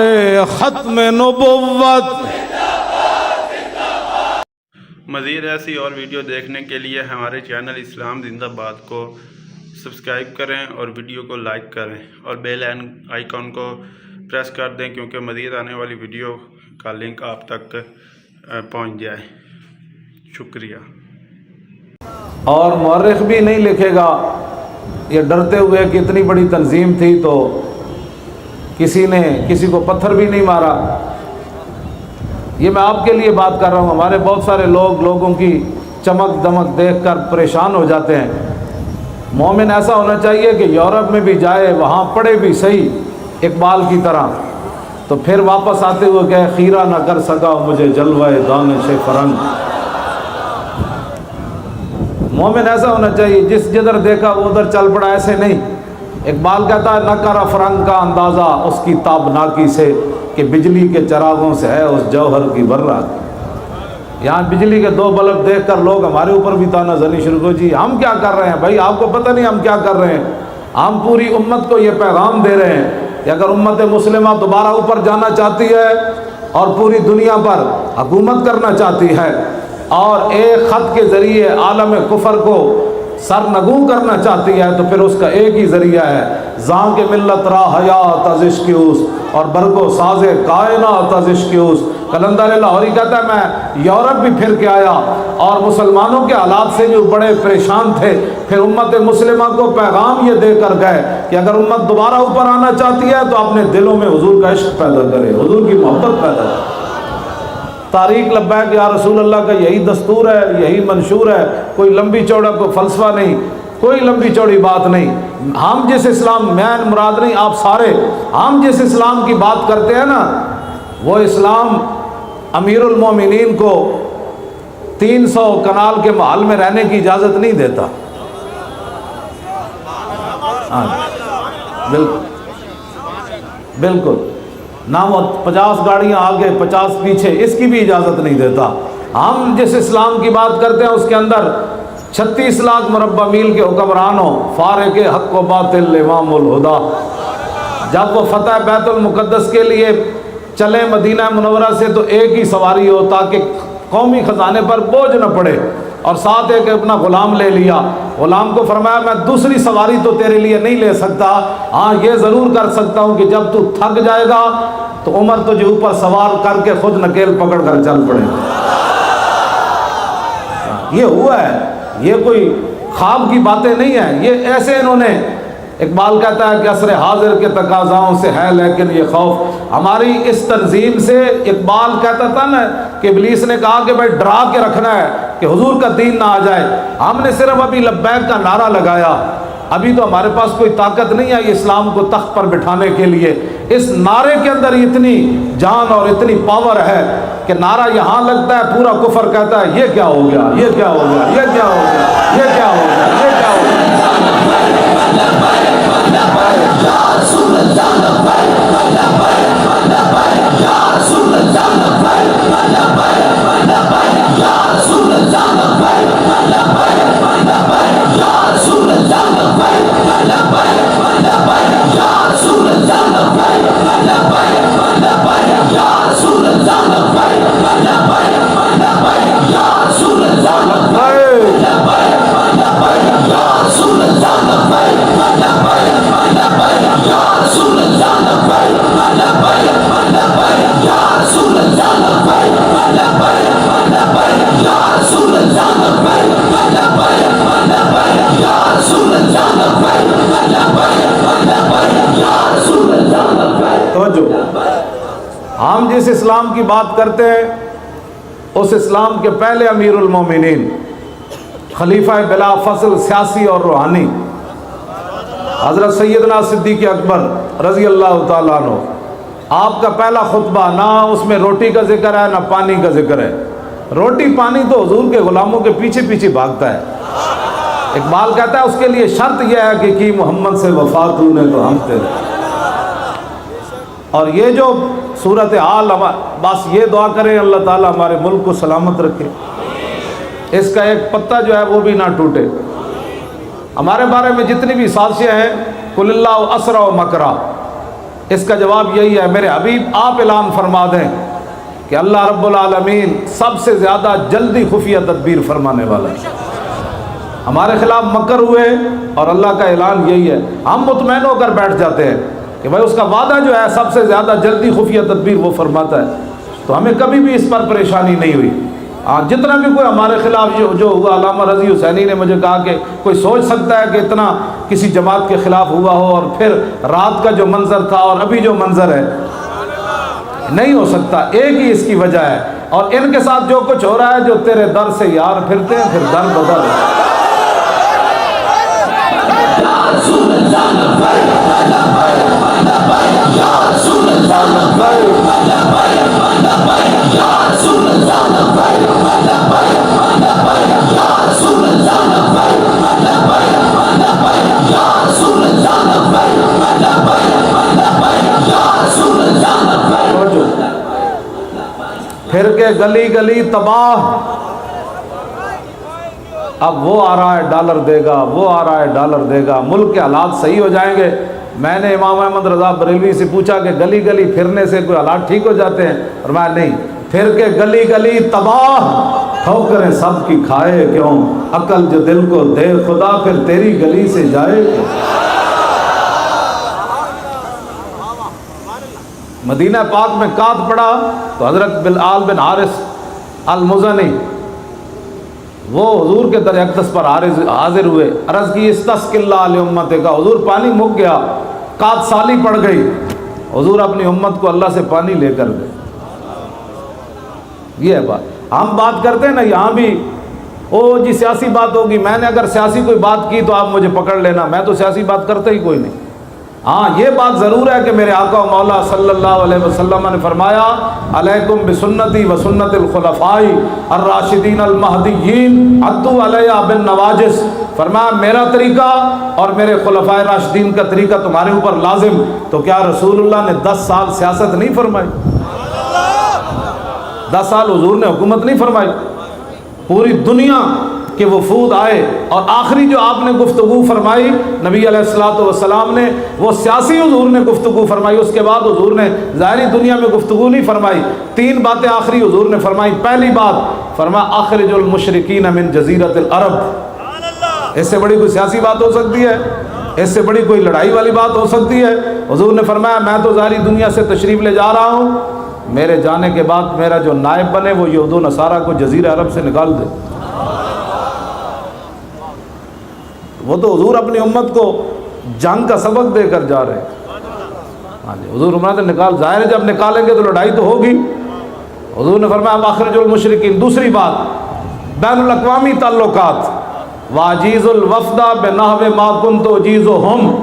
ختم نبوت. مزید ایسی اور ویڈیو دیکھنے کے لیے ہمارے چینل اسلام زندہ باد کو سبسکرائب کریں اور ویڈیو کو لائک کریں اور بیل آئیکن کو پریس کر دیں کیونکہ مزید آنے والی ویڈیو کا لنک آپ تک پہنچ جائے. شکریہ. اور مورخ بھی نہیں لکھے گا یہ ڈرتے ہوئے کہ اتنی بڑی تنظیم تھی تو کسی نے کسی کو پتھر بھی نہیں مارا. یہ میں آپ کے لیے بات کر رہا ہوں، ہمارے بہت سارے لوگوں کی چمک دمک دیکھ کر پریشان ہو جاتے ہیں۔ مومن ایسا ہونا چاہیے کہ یورپ میں بھی جائے، وہاں پڑھے بھی صحیح اقبال کی طرح، تو پھر واپس آتے ہوئے کہ خیرہ نہ کر سکا مجھے جلوہ دانش فرنگ۔ مومن ایسا ہونا چاہیے جس جدھر دیکھا وہ ادھر چل پڑا، ایسے نہیں۔ اقبال کہتا ہے نہ کرا فرنگ کا اندازہ اس کی تابناکی سے کہ بجلی کے چراغوں سے ہے اس جوہر کی برات۔ یہاں بجلی کے 2 بلب دیکھ کر لوگ ہمارے اوپر بھی تانا زنی شروع ہو، جی ہم کیا کر رہے ہیں؟ بھائی آپ کو پتہ نہیں ہم کیا کر رہے ہیں؟ ہم پوری امت کو یہ پیغام دے رہے ہیں کہ اگر امت مسلمہ دوبارہ اوپر جانا چاہتی ہے اور پوری دنیا پر حکومت کرنا چاہتی ہے اور ایک خط کے ذریعے عالم کفر کو سرنگوں کرنا چاہتی ہے، تو پھر اس کا ایک ہی ذریعہ ہے، زاں کے ملت را حیات از عشق اوس اور برگو ساز کائنات از عشق اوس۔ قلندر لاہوری کہتا ہے میں یورپ بھی پھر کے آیا اور مسلمانوں کے حالات سے جو بڑے پریشان تھے، پھر امت مسلمہ کو پیغام یہ دے کر گئے کہ اگر امت دوبارہ اوپر آنا چاہتی ہے تو اپنے دلوں میں حضور کا عشق پیدا کرے، حضور کی محبت پیدا کرے۔ تاریخ لبیک یا رسول اللہ کا یہی دستور ہے، یہی منشور ہے، کوئی لمبی چوڑا کوئی فلسفہ نہیں، کوئی لمبی چوڑی بات نہیں۔ ہم جس اسلام، میں مراد نہیں آپ سارے، ہم جس اسلام کی بات کرتے ہیں نا، وہ اسلام امیر المومنین کو 300 کنال کے محل میں رہنے کی اجازت نہیں دیتا۔ ہاں بالکل، نہ وہ 50 گاڑیاں آگے 50 پیچھے، اس کی بھی اجازت نہیں دیتا۔ ہم جس اسلام کی بات کرتے ہیں اس کے اندر 36 لاکھ مربع میل کے حکمرانوں، فارق حق و باطل امام الہدا، جب وہ فتح بیت المقدس کے لیے چلے مدینہ منورہ سے تو ایک ہی سواری ہو تاکہ قومی خزانے پر بوجھ نہ پڑے، اور ساتھ ایک اپنا غلام لے لیا۔ غلام کو فرمایا میں دوسری سواری تو تیرے لیے نہیں لے سکتا، ہاں یہ ضرور کر سکتا ہوں کہ جب تو تھک جائے گا تو عمر تجھے اوپر سوار کر کے خود نکیل پکڑ کر چل پڑے گا۔ یہ ہوا ہے، یہ کوئی خواب کی باتیں نہیں ہیں، یہ ایسے انہوں نے۔ اقبال کہتا ہے کہ عصر حاضر کے تقاضاؤں سے ہے لیکن یہ خوف ہماری اس تنظیم سے۔ اقبال کہتا تھا نا کہ ابلیس نے کہا کہ بھائی ڈرا کے رکھنا ہے کہ حضور کا دین نہ آ جائے، ہم نے صرف ابھی لبیک کا نعرہ لگایا، ابھی تو ہمارے پاس کوئی طاقت نہیں ہے اسلام کو تخت پر بٹھانے کے لیے۔ اس نعرے کے اندر اتنی جان اور اتنی پاور ہے کہ نعرہ یہاں لگتا ہے پورا کفر کہتا ہے یہ کیا ہو گیا، یہ کیا ہو گیا، یہ کیا ہو گیا، یہ کیا ہو گیا، یہ کیا ہو گیا۔ ہم جس اسلام کی بات کرتے ہیں اس اسلام کے پہلے امیر المومنین، خلیفہ بلا فصل سیاسی اور روحانی، حضرت سیدنا صدیق اکبر رضی اللہ تعالیٰ عنہ، آپ کا پہلا خطبہ نہ اس میں روٹی کا ذکر ہے نہ پانی کا ذکر ہے۔ روٹی پانی تو حضور کے غلاموں کے پیچھے پیچھے بھاگتا ہے۔ اقبال کہتا ہے اس کے لیے شرط یہ ہے کہ کی محمد سے وفا تو نے تو ہم تیرے۔ اور یہ جو صورتحال، بس یہ دعا کریں اللہ تعالیٰ ہمارے ملک کو سلامت رکھے، اس کا ایک پتہ جو ہے وہ بھی نہ ٹوٹے۔ ہمارے بارے میں جتنی بھی سازشیں ہیں، قل اللہ اسرع و مکرا، اس کا جواب یہی ہے میرے حبیب آپ اعلان فرما دیں کہ اللہ رب العالمین سب سے زیادہ جلدی خفیہ تدبیر فرمانے والا ہے۔ ہمارے خلاف مکر ہوئے اور اللہ کا اعلان یہی ہے، ہم مطمئن ہو کر بیٹھ جاتے ہیں کہ بھائی اس کا وعدہ جو ہے سب سے زیادہ جلدی خفیہ تدبیر وہ فرماتا ہے، تو ہمیں کبھی بھی اس پر پریشانی نہیں ہوئی۔ جتنا بھی کوئی ہمارے خلاف جو ہوا، علامہ رضی حسینی نے مجھے کہا کہ کوئی سوچ سکتا ہے کہ اتنا کسی جماعت کے خلاف ہوا ہو، اور پھر رات کا جو منظر تھا اور ابھی جو منظر ہے، نہیں ہو سکتا، ایک ہی اس کی وجہ ہے۔ اور ان کے ساتھ جو کچھ ہو رہا ہے، جو تیرے در سے یار پھرتے ہیں، پھر در بدر پھر کے گلی گلی تباہ۔ اب وہ آ رہا ہے ڈالر دے گا، وہ آ رہا ہے ڈالر دے گا، ملک کے حالات صحیح ہو جائیں گے۔ میں نے امام احمد رضا بریلوی سے پوچھا کہ گلی گلی پھرنے سے کوئی حالات ٹھیک ہو جاتے ہیں؟ فرمایا نہیں، پھر کے گلی گلی تباہ، ٹھوکریں سب کی کھائے کیوں، عقل جو دل کو دے خدا پھر تیری گلی سے جائے کیوں۔ مدینہ پاک میں قحط پڑا تو حضرت بلال بن حارث المزنی وہ حضور کے در اقدس پر حاضر ہوئے، عرض کی استسقِ اللہ لامتک کا، حضور پانی مک گیا، قحط سالی پڑ گئی، حضور اپنی امت کو اللہ سے پانی لے کر دے۔ یہ ہے بات، ہم بات کرتے ہیں نا یہاں بھی، او جی سیاسی بات ہوگی، میں نے اگر سیاسی کوئی بات کی تو آپ مجھے پکڑ لینا، میں تو سیاسی بات کرتا ہی کوئی نہیں۔ ہاں یہ بات ضرور ہے کہ میرے آقا و مولا صلی اللہ علیہ وسلم نے فرمایا علیکم بسنتی و سنت الخلفاء الراشدین المہدیین عضوا علیہا بالنواجذ، فرمایا میرا طریقہ اور میرے خلفائے راشدین کا طریقہ تمہارے اوپر لازم۔ تو کیا رسول اللہ نے 10 سال سیاست نہیں فرمائی؟ 10 سال حضور نے حکومت نہیں فرمائی؟ پوری دنیا کے وفود آئے اور آخری جو آپ نے گفتگو فرمائی نبی علیہ الصلوۃ والسلام نے، وہ سیاسی حضور نے گفتگو فرمائی، اس کے بعد حضور نے ظاہری دنیا میں گفتگو نہیں فرمائی۔ 3 باتیں آخری حضور نے فرمائی۔ پہلی بات فرمایا اخرج المشرکین من جزیرۃ العرب، اس سے بڑی کوئی سیاسی بات ہو سکتی ہے؟ اس سے بڑی کوئی لڑائی والی بات ہو سکتی ہے؟ حضور نے فرمایا میں تو ظاہری دنیا سے تشریف لے جا رہا ہوں، میرے جانے کے بعد میرا جو نائب بنے وہ یہود و نصارہ کو جزیرہ عرب سے نکال دے۔ وہ تو حضور اپنی امت کو جنگ کا سبق دے کر جا رہے ہیں۔ ہاں جی، حضور فرماتے نکال، ظاہر ہے جب نکالیں گے تو لڑائی تو ہوگی۔ حضور نے فرمایا اخرج المشرکین۔ دوسری بات بین الاقوامی تعلقات، واجیز الوفد بنحو ما کنت اجیزہم،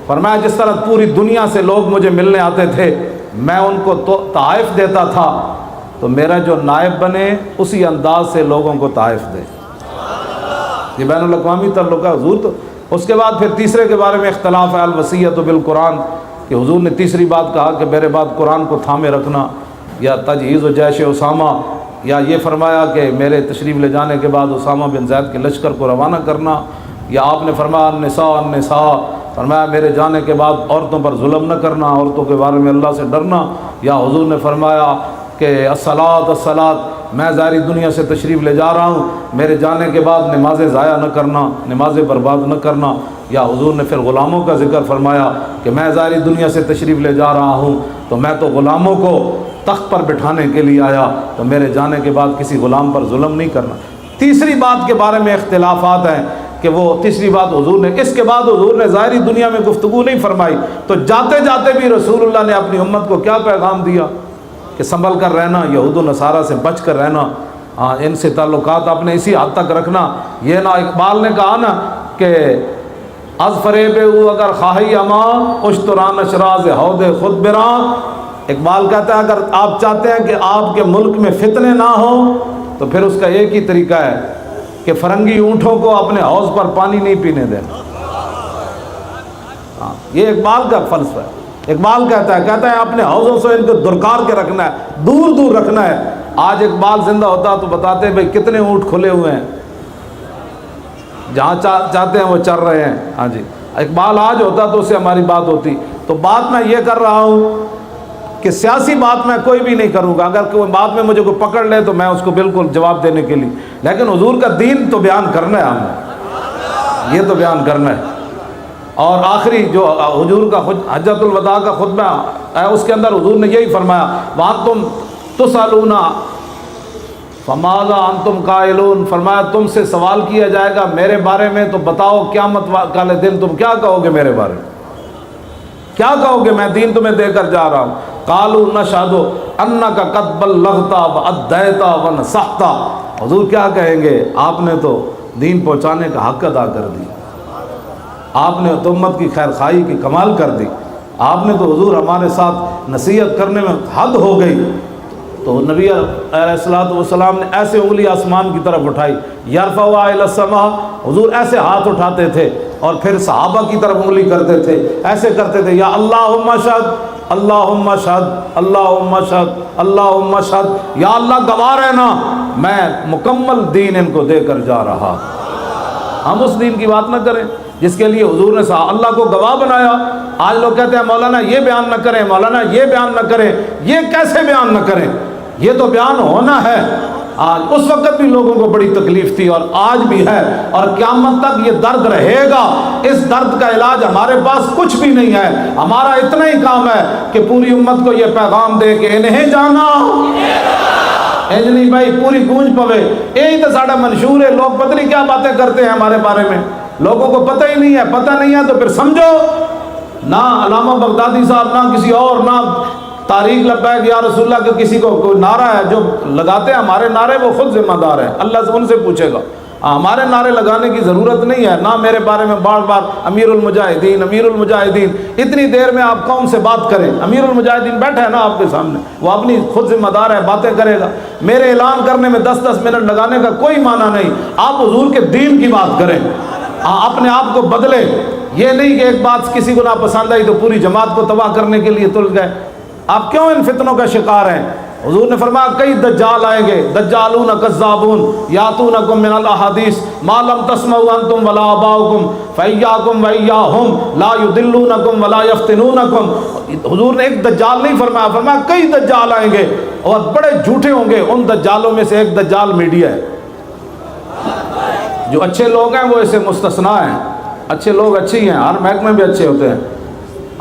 فرمایا جس طرح پوری دنیا سے لوگ مجھے ملنے آتے تھے میں ان کو تحائف دیتا تھا، تو میرا جو نائب بنے اسی انداز سے لوگوں کو تحائف دے۔ یہ بین الاقوامی تعلق ہے حضور۔ تو اس کے بعد پھر تیسرے کے بارے میں اختلاف ہے الوصیۃ بالقرآن، کہ حضور نے تیسری بات کہا کہ میرے بعد قرآن کو تھامے رکھنا، یا تجہیز و جیش اسامہ، یا یہ فرمایا کہ میرے تشریف لے جانے کے بعد اسامہ بن زید کے لشکر کو روانہ کرنا، یا آپ نے فرمایا النساء النساء، فرمایا میرے جانے کے بعد عورتوں پر ظلم نہ کرنا، عورتوں کے بارے میں اللہ سے ڈرنا، یا حضور نے فرمایا کہ الصلاۃ الصلاۃ، میں ظاہری دنیا سے تشریف لے جا رہا ہوں، میرے جانے کے بعد نمازیں ضائع نہ کرنا، نمازیں برباد نہ کرنا، یا حضور نے پھر غلاموں کا ذکر فرمایا کہ میں ظاہری دنیا سے تشریف لے جا رہا ہوں تو میں تو غلاموں کو تخت پر بٹھانے کے لیے آیا، تو میرے جانے کے بعد کسی غلام پر ظلم نہیں کرنا۔ تیسری بات کے بارے میں اختلافات ہیں کہ وہ تیسری بات حضور نے، اس کے بعد حضور نے ظاہری دنیا میں گفتگو نہیں فرمائی، تو جاتے جاتے بھی رسول اللہ نے اپنی امت کو کیا پیغام دیا کہ سنبھل کر رہنا، یہود و نصارہ سے بچ کر رہنا، ان سے تعلقات اپنے اسی حد تک رکھنا۔ یہ نہ اقبال نے کہا نا کہ از فریب او اگر خواہی اما اشتران اشراز ہود خود براں، اقبال کہتا ہے اگر آپ چاہتے ہیں کہ آپ کے ملک میں فتنے نہ ہوں تو پھر اس کا ایک ہی طریقہ ہے کہ فرنگی اونٹوں کو اپنے حوض پر پانی نہیں پینے دینا۔ یہ اقبال کا فلسفہ ہے۔ اقبال کہتا ہے اپنے حوضوں سے ان کو درکار کے رکھنا ہے، دور دور رکھنا ہے۔ آج اقبال زندہ ہوتا تو بتاتے ہیں بھئی کتنے اونٹ کھلے ہوئے ہیں، جہاں چاہتے ہیں وہ چر رہے ہیں۔ ہاں جی، اقبال آج ہوتا تو اس سے ہماری بات ہوتی۔ تو بات میں یہ کر رہا ہوں کہ سیاسی بات میں کوئی بھی نہیں کروں گا، اگر کوئی بات میں مجھے کوئی پکڑ لے تو میں اس کو بالکل جواب دینے کے لیے، لیکن حضور کا دین تو بیان کرنا ہے، ہم نے یہ تو بیان کرنا ہے۔ اور آخری جو حضور کا حجۃ الوداع کا خطبہ ہے اس کے اندر حضور نے یہی فرمایا وَأَنْتُمْ تُسْأَلُونَ فَمَاذَا أَنْتُمْ قَائِلُونَ، فرمایا تم سے سوال کیا جائے گا میرے بارے میں تو بتاؤ قیامت والے دن تم کیا کہو گے میرے بارے میں، کیا کہو گے؟ میں دین تمہیں دے کر جا رہا ہوں۔ قالوا نشهد انك قد بلغت واديت ونصحت. حضور کیا کہیں گے؟ آپ نے تو دین پہنچانے کا حق ادا کر دی، آپ نے تو امت کی خیر خواہی کی کمال کر دی، آپ نے تو حضور ہمارے ساتھ نصیحت کرنے میں حد ہو گئی. تو نبی علیہ الصلوۃ والسلام نے ایسے انگلی آسمان کی طرف اٹھائی، یرفعها الی السماء، حضور ایسے ہاتھ اٹھاتے تھے اور پھر صحابہ کی طرف انگلی کرتے تھے، ایسے کرتے تھے، یا اللہم اشہد اللہم اشہد اللہم اشہد اللہم اشہد، یا اللہ گواہ رہنا میں مکمل دین ان کو دے کر جا رہا. ہم اس دین کی بات نہ کریں جس کے لیے حضور نے اللہ کو گواہ بنایا. آج لوگ کہتے ہیں مولانا یہ بیان نہ کریں، مولانا یہ بیان نہ کریں. یہ کیسے بیان نہ کریں؟ یہ تو بیان ہونا ہے. آج اس وقت بھی لوگوں کو بڑی تکلیف تھی اور آج بھی ہے اور قیامت تک یہ درد رہے گا. اس درد کا علاج ہمارے پاس کچھ بھی نہیں ہے. ہمارا اتنا ہی کام ہے کہ پوری امت کو یہ پیغام دے کہ انہیں جانا نہیں بھائی، پوری گونج پوے. یہی تو ساڑھا منشور ہے. لوگ پتہ نہیں کیا باتیں کرتے ہیں ہمارے بارے میں، لوگوں کو پتہ ہی نہیں ہے. پتہ نہیں ہے تو پھر سمجھو، نہ علامہ بغدادی صاحب، نہ کسی اور، نہ تاریخ لبیک یا رسول اللہ کے کسی کو کوئی نعرہ ہے جو لگاتے ہیں ہمارے نعرے، وہ خود ذمہ دار ہے، اللہ سے ان سے پوچھے گا. ہمارے نعرے لگانے کی ضرورت نہیں ہے. نہ میرے بارے میں بار بار امیر المجاہدین امیر المجاہدین، اتنی دیر میں آپ قوم سے بات کریں. امیر المجاہدین بیٹھا ہے نا آپ کے سامنے، وہ اپنی خود ذمہ دار ہے، باتیں کرے گا. میرے اعلان کرنے میں 10-10 منٹ لگانے کا کوئی معنی نہیں. آپ حضور کے دین کی بات کریں، اپنے آپ کو بدلیں. یہ نہیں کہ ایک بات کسی کو نہ پسند آئی تو پوری جماعت کو تباہ کرنے کے لیے تل گئے. آپ کیوں ان فتنوں کا شکار ہیں؟ حضور نے فرمایا کئی دجال آئیں گے، دجالون کذابون یاتونکم من الاحادیث ما لم تسمعوا انتم ولا آباؤکم فایاکم وایاہم لا یضلونکم ولا یفتنونکم. حضور نے ایک دجال نہیں فرمایا، فرمایا کئی دجال آئیں گے اور بڑے جھوٹے ہوں گے. ان دجالوں میں سے ایک دجال میڈیا ہے. جو اچھے لوگ ہیں وہ اسے مستثنا ہیں. اچھے لوگ اچھے ہی ہیں، ہر محکمے میں اچھے ہوتے ہیں.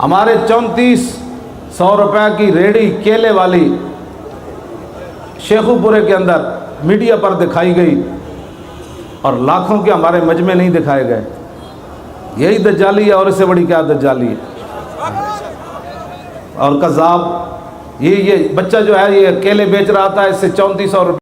ہمارے 3400 روپے کی ریڑھی کیلے والی شیخو پورے کے اندر میڈیا پر دکھائی گئی اور لاکھوں کے ہمارے مجمع نہیں دکھائے گئے. یہی دجالی ہے اور اس سے بڑی کیا دجالی ہے اور کذاب. یہ بچہ جو ہے یہ کیلے بیچ رہا تھا، اس سے 3400 روپے